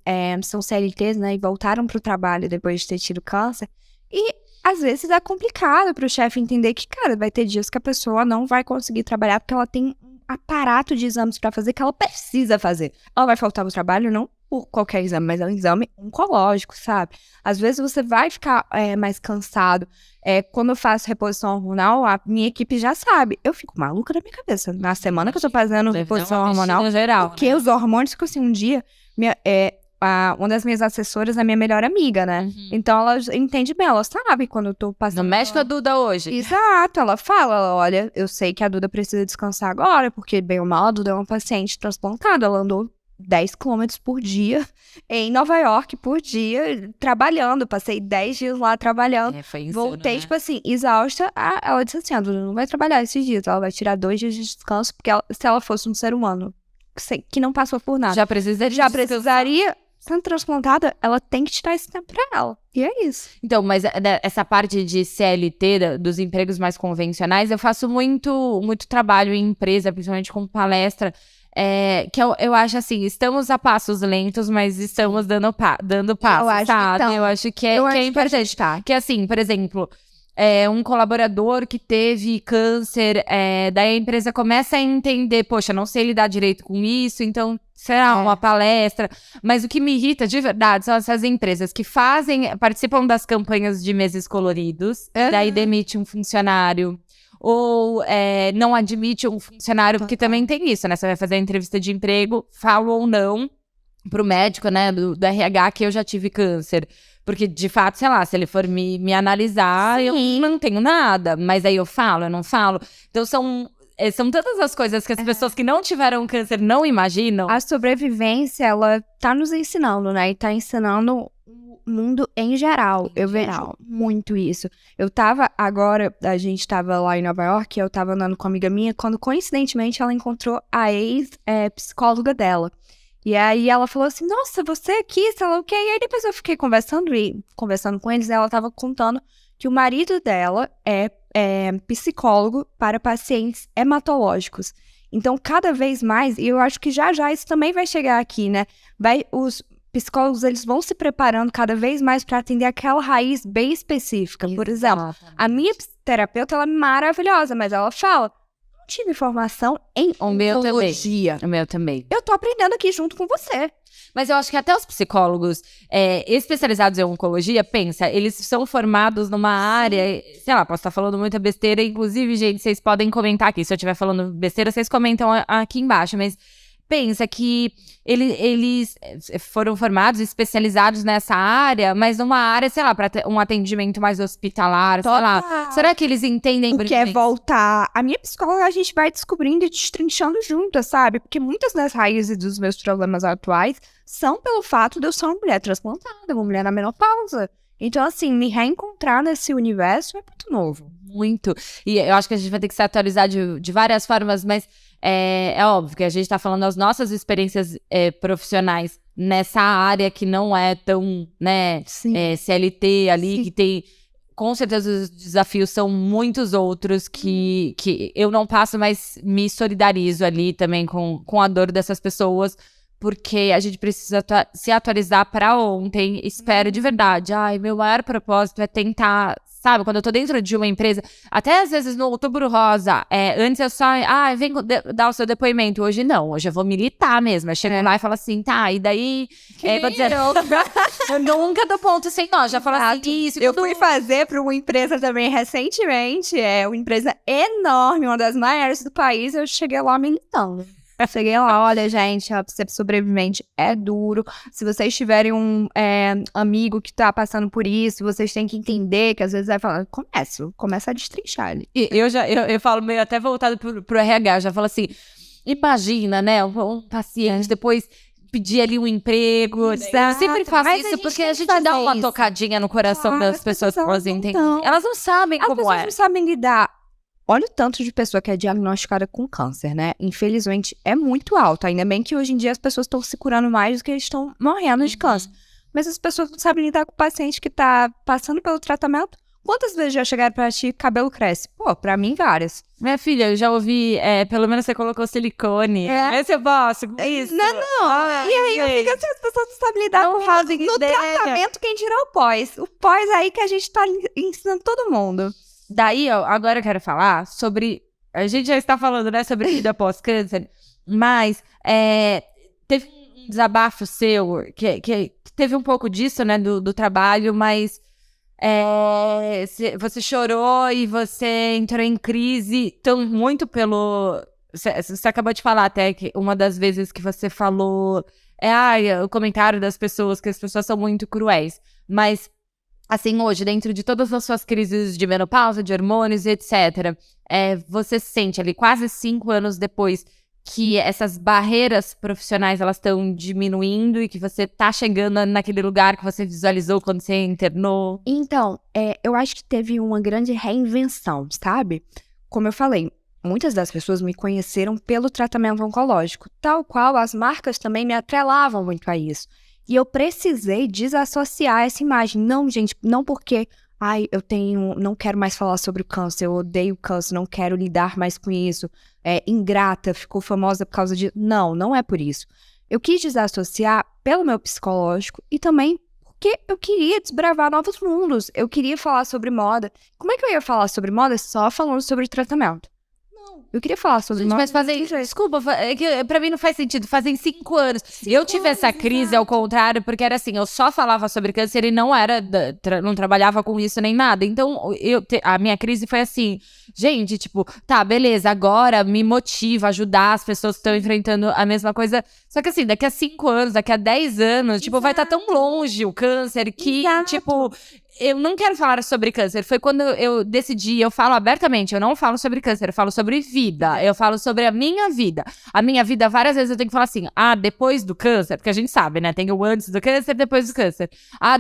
são CLTs, né, e voltaram pro trabalho depois de ter tido câncer. E às vezes é complicado pro chefe entender que, cara, vai ter dias que a pessoa não vai conseguir trabalhar porque ela tem um aparato de exames pra fazer que ela precisa fazer. Ela vai faltar pro trabalho não por qualquer exame, mas é um exame oncológico, sabe? Às vezes você vai ficar mais cansado. Quando eu faço reposição hormonal, a minha equipe já sabe. Eu fico maluca na minha cabeça. Na semana que eu tô fazendo reposição hormonal, geral, porque os hormônios ficam assim, um dia... uma das minhas assessoras é minha melhor amiga, né? Então ela entende bem, ela sabe quando eu tô passando. Não mexe com a Duda hoje. Exato, ela fala, olha, eu sei que a Duda precisa descansar agora, porque bem ou mal, a Duda é uma paciente transplantada, ela andou 10 quilômetros por dia em Nova York por dia, trabalhando, passei 10 dias lá trabalhando, Foi insano, voltei, né? tipo assim, exausta, ela disse assim, a Duda não vai trabalhar esses dias, ela vai tirar 2 dias de descanso, porque se ela fosse um ser humano que não passou por nada, já precisaria. Sendo transplantada, ela tem que tirar esse tempo pra ela. E é isso. Então, mas essa parte de CLT, dos empregos mais convencionais, eu faço muito trabalho em empresa, principalmente com palestra, que eu acho assim, estamos a passos lentos, mas estamos dando passos, sabe? Eu acho que é importante. Que assim, por exemplo... um colaborador que teve câncer, daí a empresa começa a entender, poxa, não sei lidar direito com isso, então será uma palestra. Mas o que me irrita de verdade são essas empresas que participam das campanhas de meses coloridos, daí demite um funcionário, ou não admite um funcionário, porque também tem isso, né? Você vai fazer a entrevista de emprego, fala ou não, pro médico, né, do RH, que eu já tive câncer. Porque, de fato, sei lá, se ele for me analisar, eu não tenho nada. Mas aí eu falo, eu não falo. Então, são tantas as coisas que as pessoas que não tiveram câncer não imaginam. A sobrevivência, ela tá nos ensinando, né? E tá ensinando o mundo em geral. Eu vejo muito isso. A gente tava lá em Nova York, eu tava andando com uma amiga minha, quando coincidentemente ela encontrou a ex-psicóloga dela. E aí ela falou assim, nossa, você aqui, sei lá o quê? E aí depois eu fiquei conversando com eles, e ela tava contando que o marido dela é psicólogo para pacientes hematológicos. Então, cada vez mais, e eu acho que já isso também vai chegar aqui, né? Os psicólogos, eles vão se preparando cada vez mais para atender aquela raiz bem específica. Por exemplo, a minha terapeuta, ela é maravilhosa, mas ela fala, não tive formação em oncologia. O meu também. Eu tô aprendendo aqui junto com você. Mas eu acho que até os psicólogos especializados em oncologia, pensa, eles são formados numa área, sei lá, posso estar falando muita besteira, inclusive, gente, vocês podem comentar aqui, se eu estiver falando besteira, vocês comentam aqui embaixo, mas pensa que eles foram formados, especializados nessa área, mas numa área, sei lá, para um atendimento mais hospitalar, sei lá. Será que eles entendem o que é voltar? A minha psicóloga, a gente vai descobrindo e destrinchando juntas, sabe? Porque muitas das raízes dos meus problemas atuais são pelo fato de eu ser uma mulher transplantada, uma mulher na menopausa. Então, assim, me reencontrar nesse universo é muito novo. Muito. E eu acho que a gente vai ter que se atualizar de várias formas, mas é óbvio que a gente está falando das nossas experiências profissionais nessa área que não é tão, né, CLT ali, Sim. que tem... Com certeza os desafios são muitos outros que eu não passo, mas me solidarizo ali também com a dor dessas pessoas, porque a gente precisa se atualizar para ontem. Espero de verdade. Meu maior propósito é tentar, sabe, quando eu tô dentro de uma empresa, até às vezes no Outubro Rosa, antes eu só, vem dar o seu depoimento. Hoje não, hoje eu vou militar mesmo. Eu chego lá e falo assim, tá, e daí... vou dizer, eu nunca dou ponto sem nó, já falo assim, isso. Eu fui fazer para uma empresa também recentemente, uma empresa enorme, uma das maiores do país, eu cheguei lá militando. Cheguei lá, olha, gente, ser sobrevivente é duro. Se vocês tiverem um amigo que tá passando por isso, vocês têm que entender que às vezes vai falar, começa a destrinchar ali. E eu falo meio até voltado pro RH, eu já falo assim, imagina, né, um paciente depois pedir ali um emprego. Eu sempre faço isso porque a gente dá uma tocadinha no coração das pessoas que elas entendem. Elas não sabem como é. As pessoas não sabem lidar. Olha o tanto de pessoa que é diagnosticada com câncer, né? Infelizmente, é muito alto. Ainda bem que hoje em dia as pessoas estão se curando mais do que eles estão morrendo de câncer. Mas as pessoas não sabem lidar com o paciente que tá passando pelo tratamento. Quantas vezes já chegaram pra ti, cabelo cresce? Pô, pra mim, várias. Minha filha, eu já ouvi, pelo menos você colocou silicone. Esse eu posso, isso. Não. E aí, amiga, se as pessoas não sabem lidar com no tratamento, quem dirá o pós? O pós aí que a gente tá ensinando todo mundo. Daí, agora eu quero falar sobre... A gente já está falando, né, sobre vida pós-câncer, mas teve um desabafo seu, que teve um pouco disso, né, do trabalho, mas você chorou e você entrou em crise, então muito pelo... Você acabou de falar até que uma das vezes que você falou o comentário das pessoas, que as pessoas são muito cruéis, mas... Assim, hoje, dentro de todas as suas crises de menopausa, de hormônios e etc., você sente ali, quase 5 anos depois, que essas barreiras profissionais, elas estão diminuindo e que você tá chegando naquele lugar que você visualizou quando você internou? Então, eu acho que teve uma grande reinvenção, sabe? Como eu falei, muitas das pessoas me conheceram pelo tratamento oncológico, tal qual as marcas também me atrelavam muito a isso. E eu precisei desassociar essa imagem. Não, gente, não porque, não quero mais falar sobre o câncer, eu odeio o câncer, não quero lidar mais com isso, ingrata, ficou famosa por causa de... Não é por isso. Eu quis desassociar pelo meu psicológico e também porque eu queria desbravar novos mundos. Eu queria falar sobre moda. Como é que eu ia falar sobre moda só falando sobre tratamento? Não. Eu queria falar sobre Gente, mas desculpa, é que pra mim não faz sentido. Fazem 5 anos. Eu tive essa crise ao contrário, porque era assim, eu só falava sobre câncer e não era, não trabalhava com isso nem nada. Então, a minha crise foi assim, gente, tipo, tá, beleza, agora me motiva a ajudar as pessoas que estão enfrentando a mesma coisa. Só que assim, daqui a 5 anos, daqui a 10 anos, tipo, vai estar tão longe o câncer que, tipo... Eu não quero falar sobre câncer. Foi quando eu decidi, eu falo abertamente, eu não falo sobre câncer, eu falo sobre vida. Eu falo sobre a minha vida. A minha vida, várias vezes eu tenho que falar assim, depois do câncer, porque a gente sabe, né? Tem o antes do câncer, depois do câncer.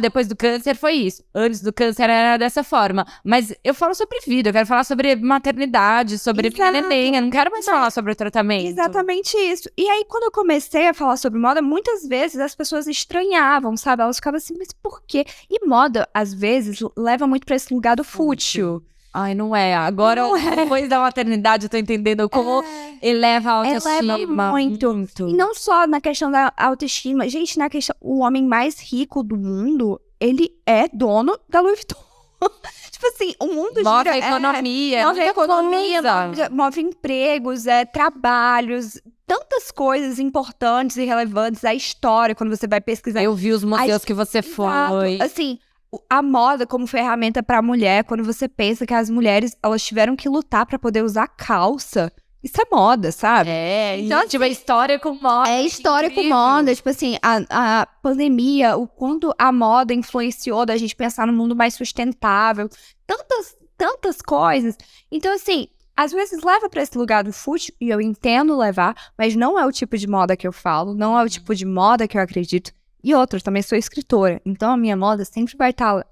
Depois do câncer foi isso. Antes do câncer era dessa forma. Mas eu falo sobre vida, eu quero falar sobre maternidade, sobre minha neném. Eu não quero mais falar sobre o tratamento. Exatamente isso. E aí, quando eu comecei a falar sobre moda, muitas vezes as pessoas estranhavam, sabe? Elas ficavam assim, mas por quê? E moda, às vezes, leva muito pra esse lugar do fútil. Ai, não é. Agora, depois da maternidade, eu tô entendendo como eleva a autoestima. Eleva muito. E não só na questão da autoestima. Gente, na questão... O homem mais rico do mundo, ele é dono da Louis Vuitton. Tipo assim, o mundo move a economia. Move a economia, move empregos, trabalhos... Tantas coisas importantes e relevantes. A história, quando você vai pesquisar. Eu vi os museus que você foi. Assim... A moda como ferramenta pra mulher, quando você pensa que as mulheres, elas tiveram que lutar pra poder usar calça. Isso é moda, sabe? Então, tipo, é história com moda. É história com moda. Tipo assim, a pandemia, o quanto a moda influenciou da gente pensar num mundo mais sustentável. Tantas coisas. Então, assim, às vezes leva pra esse lugar do fútil, e eu entendo levar, mas não é o tipo de moda que eu falo, não é o tipo de moda que eu acredito. E outra, também sou escritora, então a minha moda sempre vai estar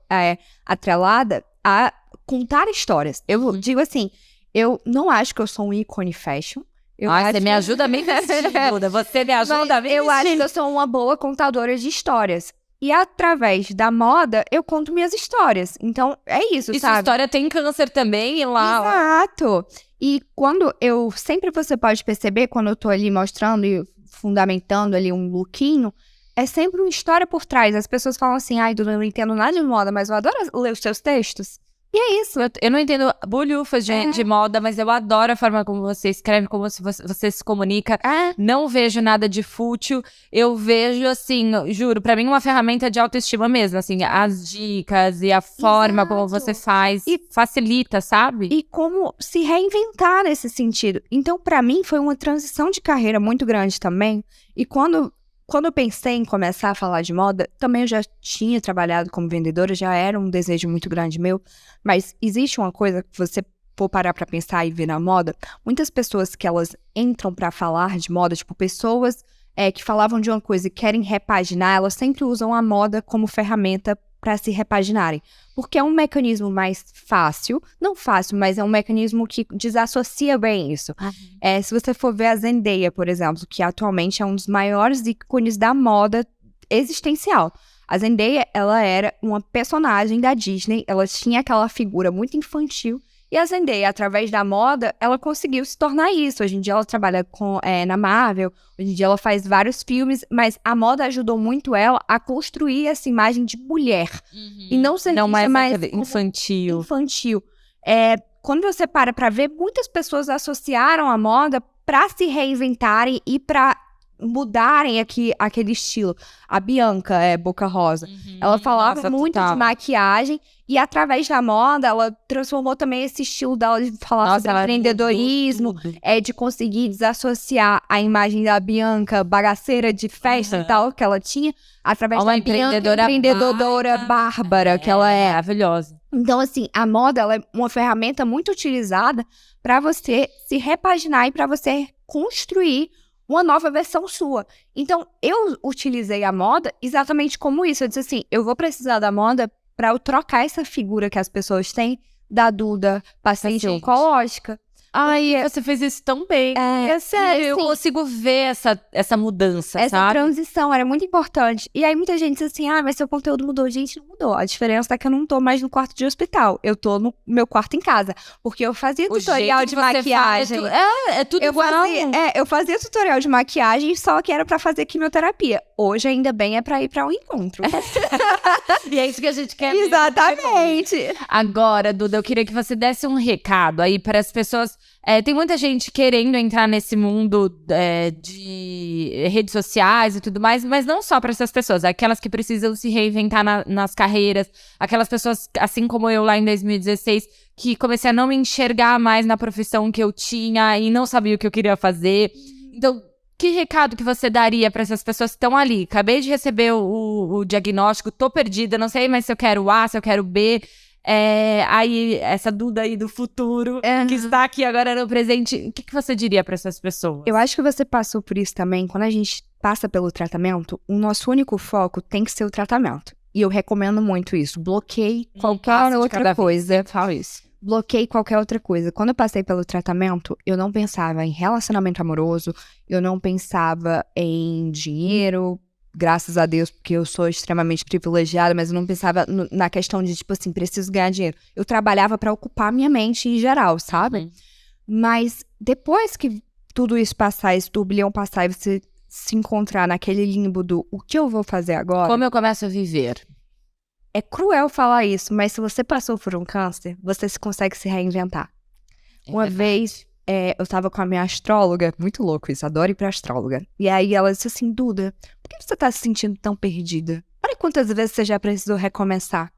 atrelada a contar histórias. Eu digo assim, eu não acho que eu sou um ícone fashion. Você me ajuda a me vestir, você me ajuda a me vestir. Eu acho que eu sou uma boa contadora de histórias. E através da moda, eu conto minhas histórias. Então, é isso, sabe? E sua história tem câncer também, e lá... Exato! E quando sempre você pode perceber, quando eu tô ali mostrando e fundamentando ali um lookinho, é sempre uma história por trás. As pessoas falam assim, Duda, eu não entendo nada de moda, mas eu adoro ler os seus textos. E é isso. Eu não entendo bolhufas de moda, mas eu adoro a forma como você escreve, como você se comunica. Não vejo nada de fútil. Eu vejo, assim, juro, pra mim uma ferramenta de autoestima mesmo, assim, as dicas e a forma como você faz. E facilita, sabe? E como se reinventar nesse sentido. Então, pra mim, foi uma transição de carreira muito grande também. E quando eu pensei em começar a falar de moda, também eu já tinha trabalhado como vendedora, já era um desejo muito grande meu, mas existe uma coisa que você for parar pra pensar e ver na moda, muitas pessoas que elas entram pra falar de moda, tipo pessoas que falavam de uma coisa e querem repaginar, elas sempre usam a moda como ferramenta para se repaginarem. Porque é um mecanismo mais fácil, não fácil, mas é um mecanismo que desassocia bem isso. Se você for ver a Zendaya, por exemplo, que atualmente é um dos maiores ícones da moda existencial. A Zendaya, ela era uma personagem da Disney, ela tinha aquela figura muito infantil, e a Zendaya, através da moda, ela conseguiu se tornar isso. Hoje em dia ela trabalha na Marvel, hoje em dia ela faz vários filmes, mas a moda ajudou muito ela a construir essa imagem de mulher. E não ser mais infantil. Quando você para pra ver, muitas pessoas associaram a moda pra se reinventarem e pra mudarem aquele estilo. A Bianca, Boca Rosa, ela falava muito de maquiagem e através da moda ela transformou também esse estilo dela de falar sobre empreendedorismo, de conseguir desassociar a imagem da Bianca bagaceira de festa e tal que ela tinha, através da empreendedora bárbara que ela é. Maravilhosa. Então, assim, a moda ela é uma ferramenta muito utilizada para você se repaginar e para você construir uma nova versão sua. Então, eu utilizei a moda exatamente como isso. Eu disse assim, eu vou precisar da moda para eu trocar essa figura que as pessoas têm da Duda, paciente oncológica. Você fez isso tão bem. É sério, eu consigo ver essa mudança, essa transição era muito importante. E aí muita gente diz assim, mas seu conteúdo mudou. Gente, não mudou. A diferença é que eu não tô mais no quarto de hospital. Eu tô no meu quarto em casa. Porque eu fazia tutorial de maquiagem. É tudo igual. Eu fazia tutorial de maquiagem, só que era pra fazer quimioterapia. hoje, ainda bem, é pra ir pra um encontro. E é isso que a gente quer. Exatamente. Agora, Duda, eu queria que você desse um recado aí para as pessoas. Tem muita gente querendo entrar nesse mundo de redes sociais e tudo mais, mas não só para essas pessoas, aquelas que precisam se reinventar nas carreiras, aquelas pessoas, assim como eu lá em 2016, que comecei a não me enxergar mais na profissão que eu tinha e não sabia o que eu queria fazer. Então, que recado que você daria para essas pessoas que estão ali? Acabei de receber o diagnóstico, tô perdida, não sei mais se eu quero A, se eu quero B. Aí, essa Duda aí do futuro, que está aqui agora no presente, o que você diria para essas pessoas? Eu acho que você passou por isso também. Quando a gente passa pelo tratamento, o nosso único foco tem que ser o tratamento. E eu recomendo muito isso. Bloqueie qualquer outra coisa. Fala isso. Bloqueei qualquer outra coisa. Quando eu passei pelo tratamento, eu não pensava em relacionamento amoroso, eu não pensava em dinheiro, graças a Deus, porque eu sou extremamente privilegiada, mas eu não pensava na questão de, tipo assim, preciso ganhar dinheiro. Eu trabalhava pra ocupar minha mente em geral, sabe? Mas depois que tudo isso passar, esse turbilhão passar e você se encontrar naquele limbo do o que eu vou fazer agora? Como eu começo a viver? É cruel falar isso, mas se você passou por um câncer, você consegue se reinventar. Uma vez, eu tava com a minha astróloga, muito louco isso, adoro ir pra astróloga. E aí ela disse assim, Duda, por que você tá se sentindo tão perdida? Olha quantas vezes você já precisou recomeçar.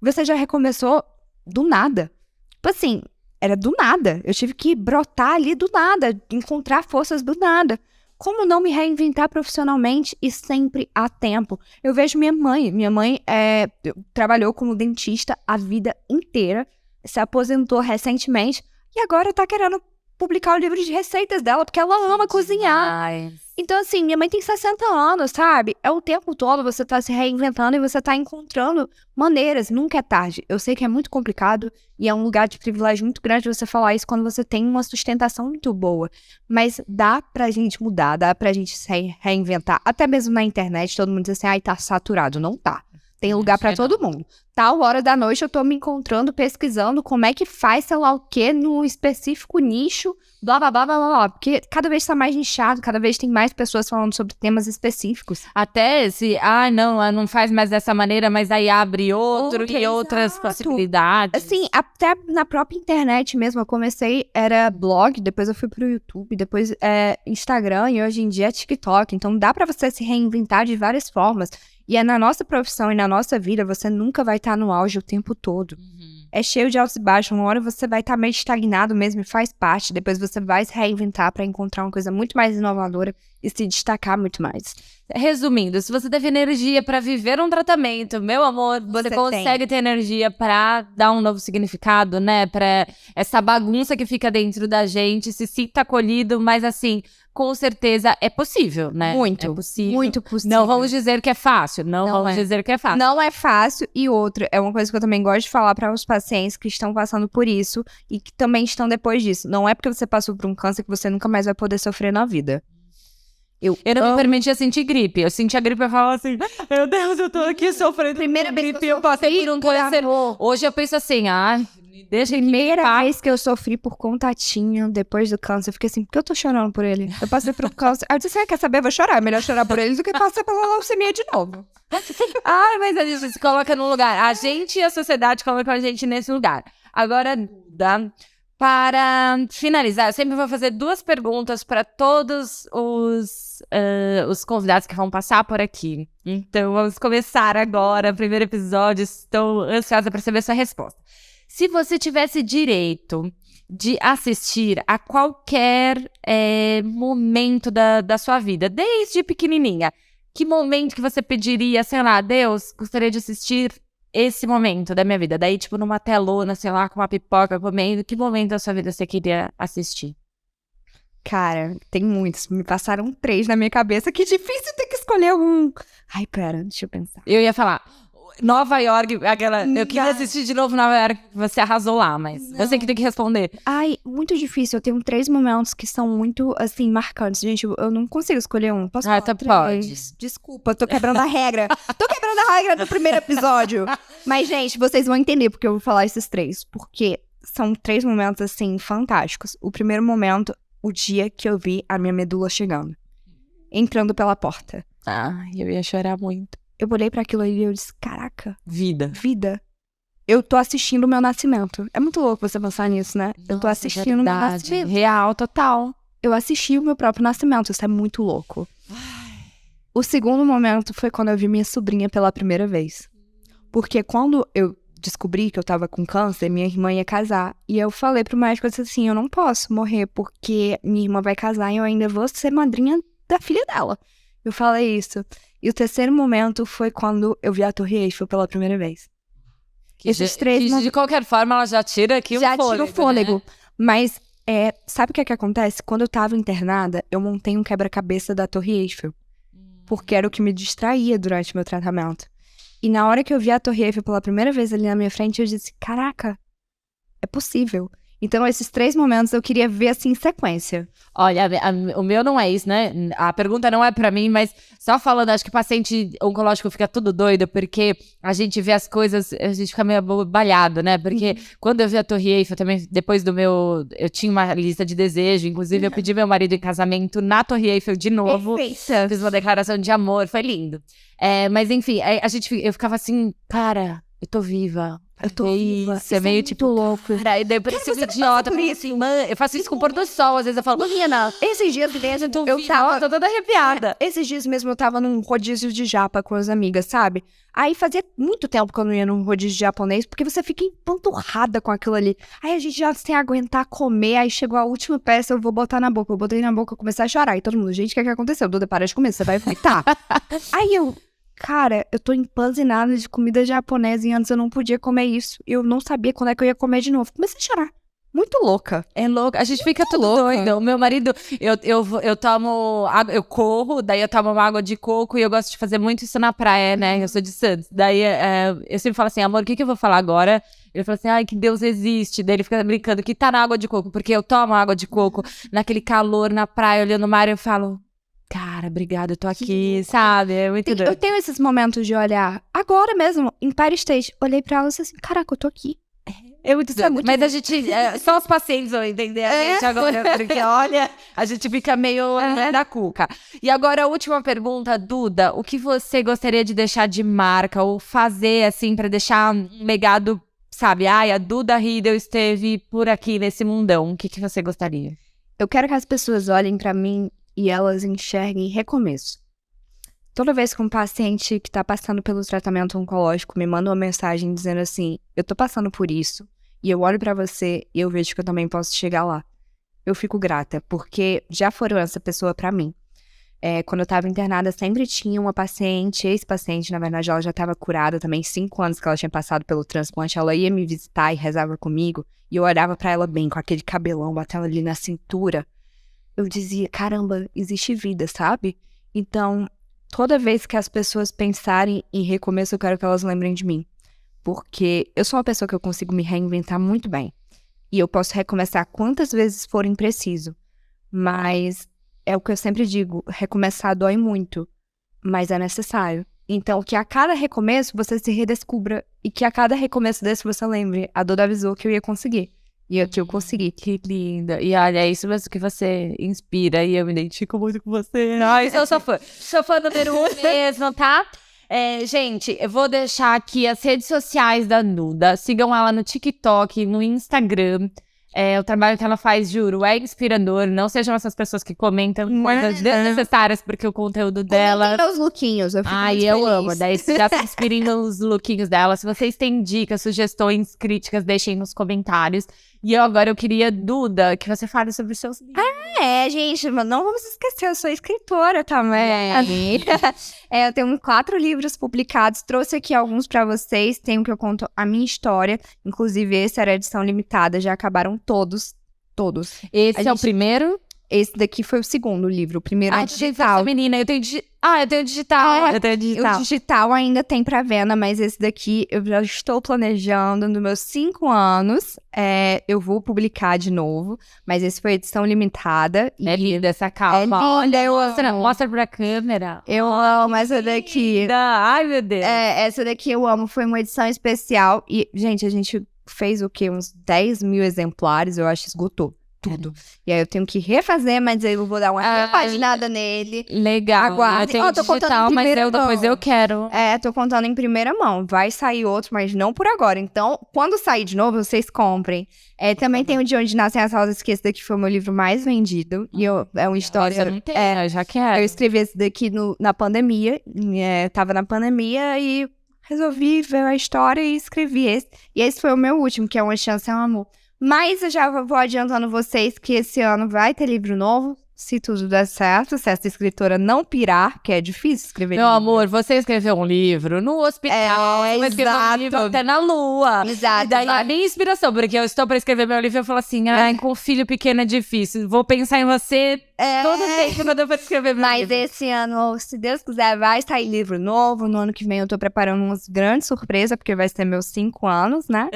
Você já recomeçou do nada. Tipo assim, era do nada. Eu tive que brotar ali do nada, encontrar forças do nada. Como não me reinventar profissionalmente e sempre há tempo? Eu vejo minha mãe. Minha mãe trabalhou como dentista a vida inteira, se aposentou recentemente e agora tá querendo publicar o livro de receitas dela, porque ela ama cozinhar. Então, assim, minha mãe tem 60 anos, sabe? É o tempo todo você tá se reinventando e você tá encontrando maneiras. Nunca é tarde. Eu sei que é muito complicado e é um lugar de privilégio muito grande você falar isso quando você tem uma sustentação muito boa. Mas dá pra gente mudar, dá pra gente se reinventar. Até mesmo na internet, todo mundo diz assim, ai, tá saturado. Não tá. Tem lugar pra todo mundo. Tal hora da noite eu tô me encontrando, pesquisando como é que faz, sei lá o quê, num específico nicho, blá, blá, blá, blá, blá. Porque cada vez tá mais nichado, cada vez tem mais pessoas falando sobre temas específicos. Até se, não faz mais dessa maneira, mas aí abre outras possibilidades. Assim, até na própria internet mesmo, eu comecei, era blog, depois eu fui pro YouTube, depois Instagram e hoje em dia é TikTok. Então dá pra você se reinventar de várias formas. E na nossa profissão e na nossa vida, você nunca vai estar no auge o tempo todo. É cheio de altos e baixos. Uma hora você vai estar meio estagnado mesmo e faz parte. Depois você vai se reinventar para encontrar uma coisa muito mais inovadora e se destacar muito mais. Resumindo, se você teve energia para viver um tratamento, meu amor, você consegue ter energia para dar um novo significado, né? Para essa bagunça que fica dentro da gente, se sinta acolhido, mas assim, com certeza é possível, né? Muito, é possível. Muito possível. Não vamos dizer que é fácil, não vamos dizer que é fácil. Não é fácil. E outra, é uma coisa que eu também gosto de falar para os pacientes que estão passando por isso e que também estão depois disso. Não é porque você passou por um câncer que você nunca mais vai poder sofrer na vida. Eu não me permitia sentir gripe. Eu sentia gripe e falava assim, meu Deus, eu tô aqui sofrendo. Primeira vez que eu passei por um câncer. Hoje eu penso assim, me deixa Primeira vez que eu sofri por contatinho depois do câncer, eu fiquei assim, por que eu tô chorando por ele? Eu passei por um câncer. Aí eu disse, quer saber? Eu vou chorar. É melhor chorar por ele do que passar pela leucemia de novo. Mas a gente se coloca num lugar. A gente e a sociedade colocam a gente nesse lugar. Agora, Duda, para finalizar, eu sempre vou fazer 2 perguntas para todos os convidados que vão passar por aqui. Então, vamos começar agora, primeiro episódio. Estou ansiosa para saber sua resposta. Se você tivesse direito de assistir a qualquer momento da sua vida, desde pequenininha, que momento que você pediria, sei lá, Deus, gostaria de assistir esse momento da minha vida? Daí, tipo, numa telona, sei lá, com uma pipoca comendo, que momento da sua vida você queria assistir? Cara, tem muitos. Me passaram 3 na minha cabeça. Que difícil ter que escolher um. Ai, pera, deixa eu pensar. Eu ia falar, Nova York, eu queria assistir de novo Nova York, você arrasou lá, mas eu sei que tem que responder. Ai, muito difícil. Eu tenho 3 momentos que são muito, assim, marcantes. Gente, eu não consigo escolher um. Posso falar? Então pode. Desculpa, tô quebrando a regra. Tô quebrando a regra do primeiro episódio. Mas, gente, vocês vão entender porque eu vou falar esses 3. Porque são 3 momentos, assim, fantásticos. O primeiro momento, o dia que eu vi a minha medula chegando. Entrando pela porta. Ah, eu ia chorar muito. Eu olhei pra aquilo ali e eu disse, caraca, Vida. vida. Eu tô assistindo o meu nascimento. É muito louco você pensar nisso, né? Eu tô Nossa, assistindo o meu verdade. nascimento. Real, total. Eu assisti o meu próprio nascimento, isso é muito louco. O segundo momento foi quando eu vi minha sobrinha pela primeira vez. Porque quando eu descobri que eu tava com câncer, minha irmã ia casar. E eu falei pro médico, eu disse assim, eu não posso morrer porque minha irmã vai casar e eu ainda vou ser madrinha da filha dela. Eu falei isso. E o terceiro momento foi quando eu vi a Torre Eiffel pela primeira vez. Esses três de qualquer forma, ela já tira aqui já o fôlego, tira o fôlego. né? Mas, sabe o que acontece? Quando eu tava internada, eu montei um quebra-cabeça da Torre Eiffel. Porque era o que me distraía durante meu tratamento. E na hora que eu vi a Torre Eiffel pela primeira vez ali na minha frente, eu disse, caraca, é possível. Então, esses 3 momentos eu queria ver, assim, em sequência. Olha, o meu não é isso, né? A pergunta não é pra mim, mas só falando, acho que o paciente oncológico fica tudo doido, porque a gente vê as coisas, a gente fica meio abobalhado, né? Porque quando eu vi a Torre Eiffel também, depois do meu... Eu tinha uma lista de desejo, inclusive eu pedi meu marido em casamento na Torre Eiffel de novo. Perfeita. Fiz uma declaração de amor, foi lindo. Mas enfim, eu ficava assim, cara, eu tô viva. Eu tô viva. Isso é meio tipo louco. Cara, e daí eu parecia um idiota. Eu falo assim, mãe, eu faço isso com o pôr do sol. Às vezes eu falo, menina, Esses dias mesmo, eu viva, tava... tô toda arrepiada. Esses dias mesmo eu tava num rodízio de japa com as amigas, sabe? Aí fazia muito tempo que eu não ia num rodízio japonês, porque você fica empanturrada com aquilo ali. Aí a gente já sem aguentar comer, aí chegou a última peça, eu vou botar na boca. Eu botei na boca, eu comecei a chorar. E todo mundo, gente, o que é que aconteceu? Duda, para de comer, você vai vomitar. Aí eu... Cara, eu tô empanzinada de comida japonesa e antes eu não podia comer isso. Eu não sabia quando é que eu ia comer de novo. Comecei a chorar. Muito louca. É louco, a gente fica tudo doido. O meu marido, eu tomo água, eu corro, daí eu tomo uma água de coco e eu gosto de fazer muito isso na praia, né? Eu sou de Santos. Daí eu sempre falo assim, amor, o que eu vou falar agora? Ele fala assim, ai, que Deus existe. Daí ele fica brincando que tá na água de coco, porque eu tomo água de coco naquele calor na praia, olhando o mar, eu falo, cara, obrigada, eu tô aqui, sabe? É muito doido. Eu tenho esses momentos de olhar, agora mesmo, em Empire State, olhei pra ela e disse assim, caraca, eu tô aqui. É muito doido. Mas a gente, só os pacientes vão entender a gente agora, porque olha, a gente fica meio na cuca. E agora a última pergunta, Duda, o que você gostaria de deixar de marca ou fazer, assim, pra deixar um legado, sabe? Ai, a Duda Riedel esteve por aqui nesse mundão, o que você gostaria? Eu quero que as pessoas olhem pra mim e elas enxerguem recomeço. Toda vez que um paciente que tá passando pelo tratamento oncológico me manda uma mensagem dizendo assim, eu tô passando por isso, e eu olho pra você e eu vejo que eu também posso chegar lá. Eu fico grata, porque já foram essa pessoa pra mim. Quando eu tava internada, sempre tinha uma paciente, ex-paciente, na verdade, ela já tava curada também, 5 anos que ela tinha passado pelo transplante, ela ia me visitar e rezava comigo, e eu olhava pra ela bem, com aquele cabelão batendo ali na cintura. Eu dizia, caramba, existe vida, sabe? Então, toda vez que as pessoas pensarem em recomeço, eu quero que elas lembrem de mim. Porque eu sou uma pessoa que eu consigo me reinventar muito bem. E eu posso recomeçar quantas vezes forem preciso. Mas é o que eu sempre digo, recomeçar dói muito, mas é necessário. Então, que a cada recomeço você se redescubra e que a cada recomeço desse você lembre, a Duda avisou que eu ia conseguir. E é que eu consegui. Que linda. E olha, é isso mesmo que você inspira e eu me identifico muito com você. Ai, eu sou fã. Sou fã número 1 mesmo, tá? Gente, eu vou deixar aqui as redes sociais da Duda. Sigam ela no TikTok, no Instagram. O trabalho que ela faz, juro, é inspirador. Não sejam essas pessoas que comentam coisas desnecessárias, porque o conteúdo dela... Meus lookinhos, eu fico muito eu feliz. amo. Daí já se inspirem nos lookinhos dela. Se vocês têm dicas, sugestões, críticas, deixem nos comentários. E agora eu queria, Duda, que você fale sobre os seus livros. Gente, mas não vamos esquecer, eu sou escritora também. Eu tenho 4 livros publicados, trouxe aqui alguns pra vocês, tem um que eu conto a minha história, inclusive esse era a edição limitada, já acabaram todos. Esse é o primeiro? Esse daqui foi o segundo livro, o primeiro é digital. Menina, eu tenho digital. Eu tenho digital. O digital ainda tem pra venda, mas esse daqui eu já estou planejando nos meus 5 anos. Eu vou publicar de novo, mas esse foi edição limitada. É linda essa capa. Olha, eu mostra pra câmera. Eu amo essa daqui. Ai, meu Deus. Essa daqui eu amo, foi uma edição especial. E, gente, a gente fez o quê? Uns 10 mil exemplares, eu acho, esgotou. tudo. E aí eu tenho que refazer, mas aí eu vou dar uma repaginada nele. Legal. Aguarde. Eu tenho digital, mas depois eu quero. Tô contando em primeira mão. Vai sair outro, mas não por agora. Então, quando sair de novo, vocês comprem. Também tem o De Onde Nascem as Rosas, que esse daqui foi o meu livro mais vendido. E é uma história... Eu não tenho, eu já quero. Eu escrevi esse daqui na pandemia. Tava na pandemia e resolvi ver a história e escrevi esse. E esse foi o meu último, que é Uma Chance é um Amor. Mas eu já vou adiantando vocês que esse ano vai ter livro novo, se tudo der certo, se essa escritora não pirar, que é difícil escrever Meu livro. amor, você escreveu um livro no hospital, você escreveu um livro até na lua. Exato. E daí a minha inspiração, porque eu estou para escrever meu livro, eu falo assim, com filho pequeno é difícil, vou pensar em você todo tempo quando eu for escrever meu livro. Mas esse ano, se Deus quiser, vai sair livro novo. No ano que vem eu tô preparando umas grandes surpresas, porque vai ser meus 5 anos, né?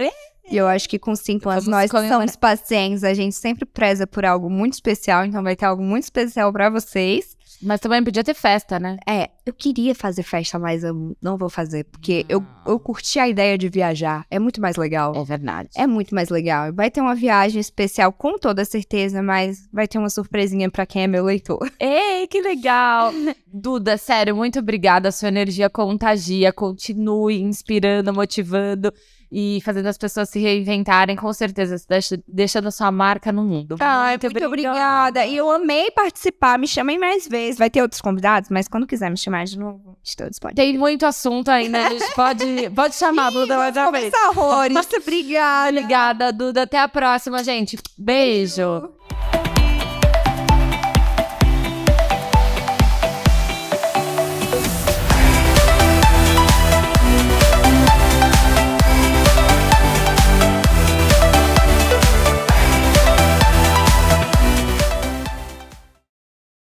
E eu acho que com 5 anos nós que somos pacientes, a gente sempre preza por algo muito especial, então vai ter algo muito especial pra vocês. Mas também podia ter festa, né? Eu queria fazer festa, mas eu não vou fazer, porque eu curti a ideia de viajar, é muito mais legal. É verdade. É muito mais legal. Vai ter uma viagem especial, com toda certeza, mas vai ter uma surpresinha pra quem é meu leitor. Ei, que legal! Duda, sério, muito obrigada, a sua energia contagia, continue inspirando, motivando e fazendo as pessoas se reinventarem, com certeza, deixando a sua marca no mundo. Muito obrigada. E eu amei participar, me chamem mais vezes. Vai ter outros convidados, mas quando quiser me chamar de novo, estou disponível. Tem muito assunto ainda, a gente pode chamar a Duda mais uma vez. Horrores. Obrigada. Obrigada, Duda. Até a próxima, gente. Beijo.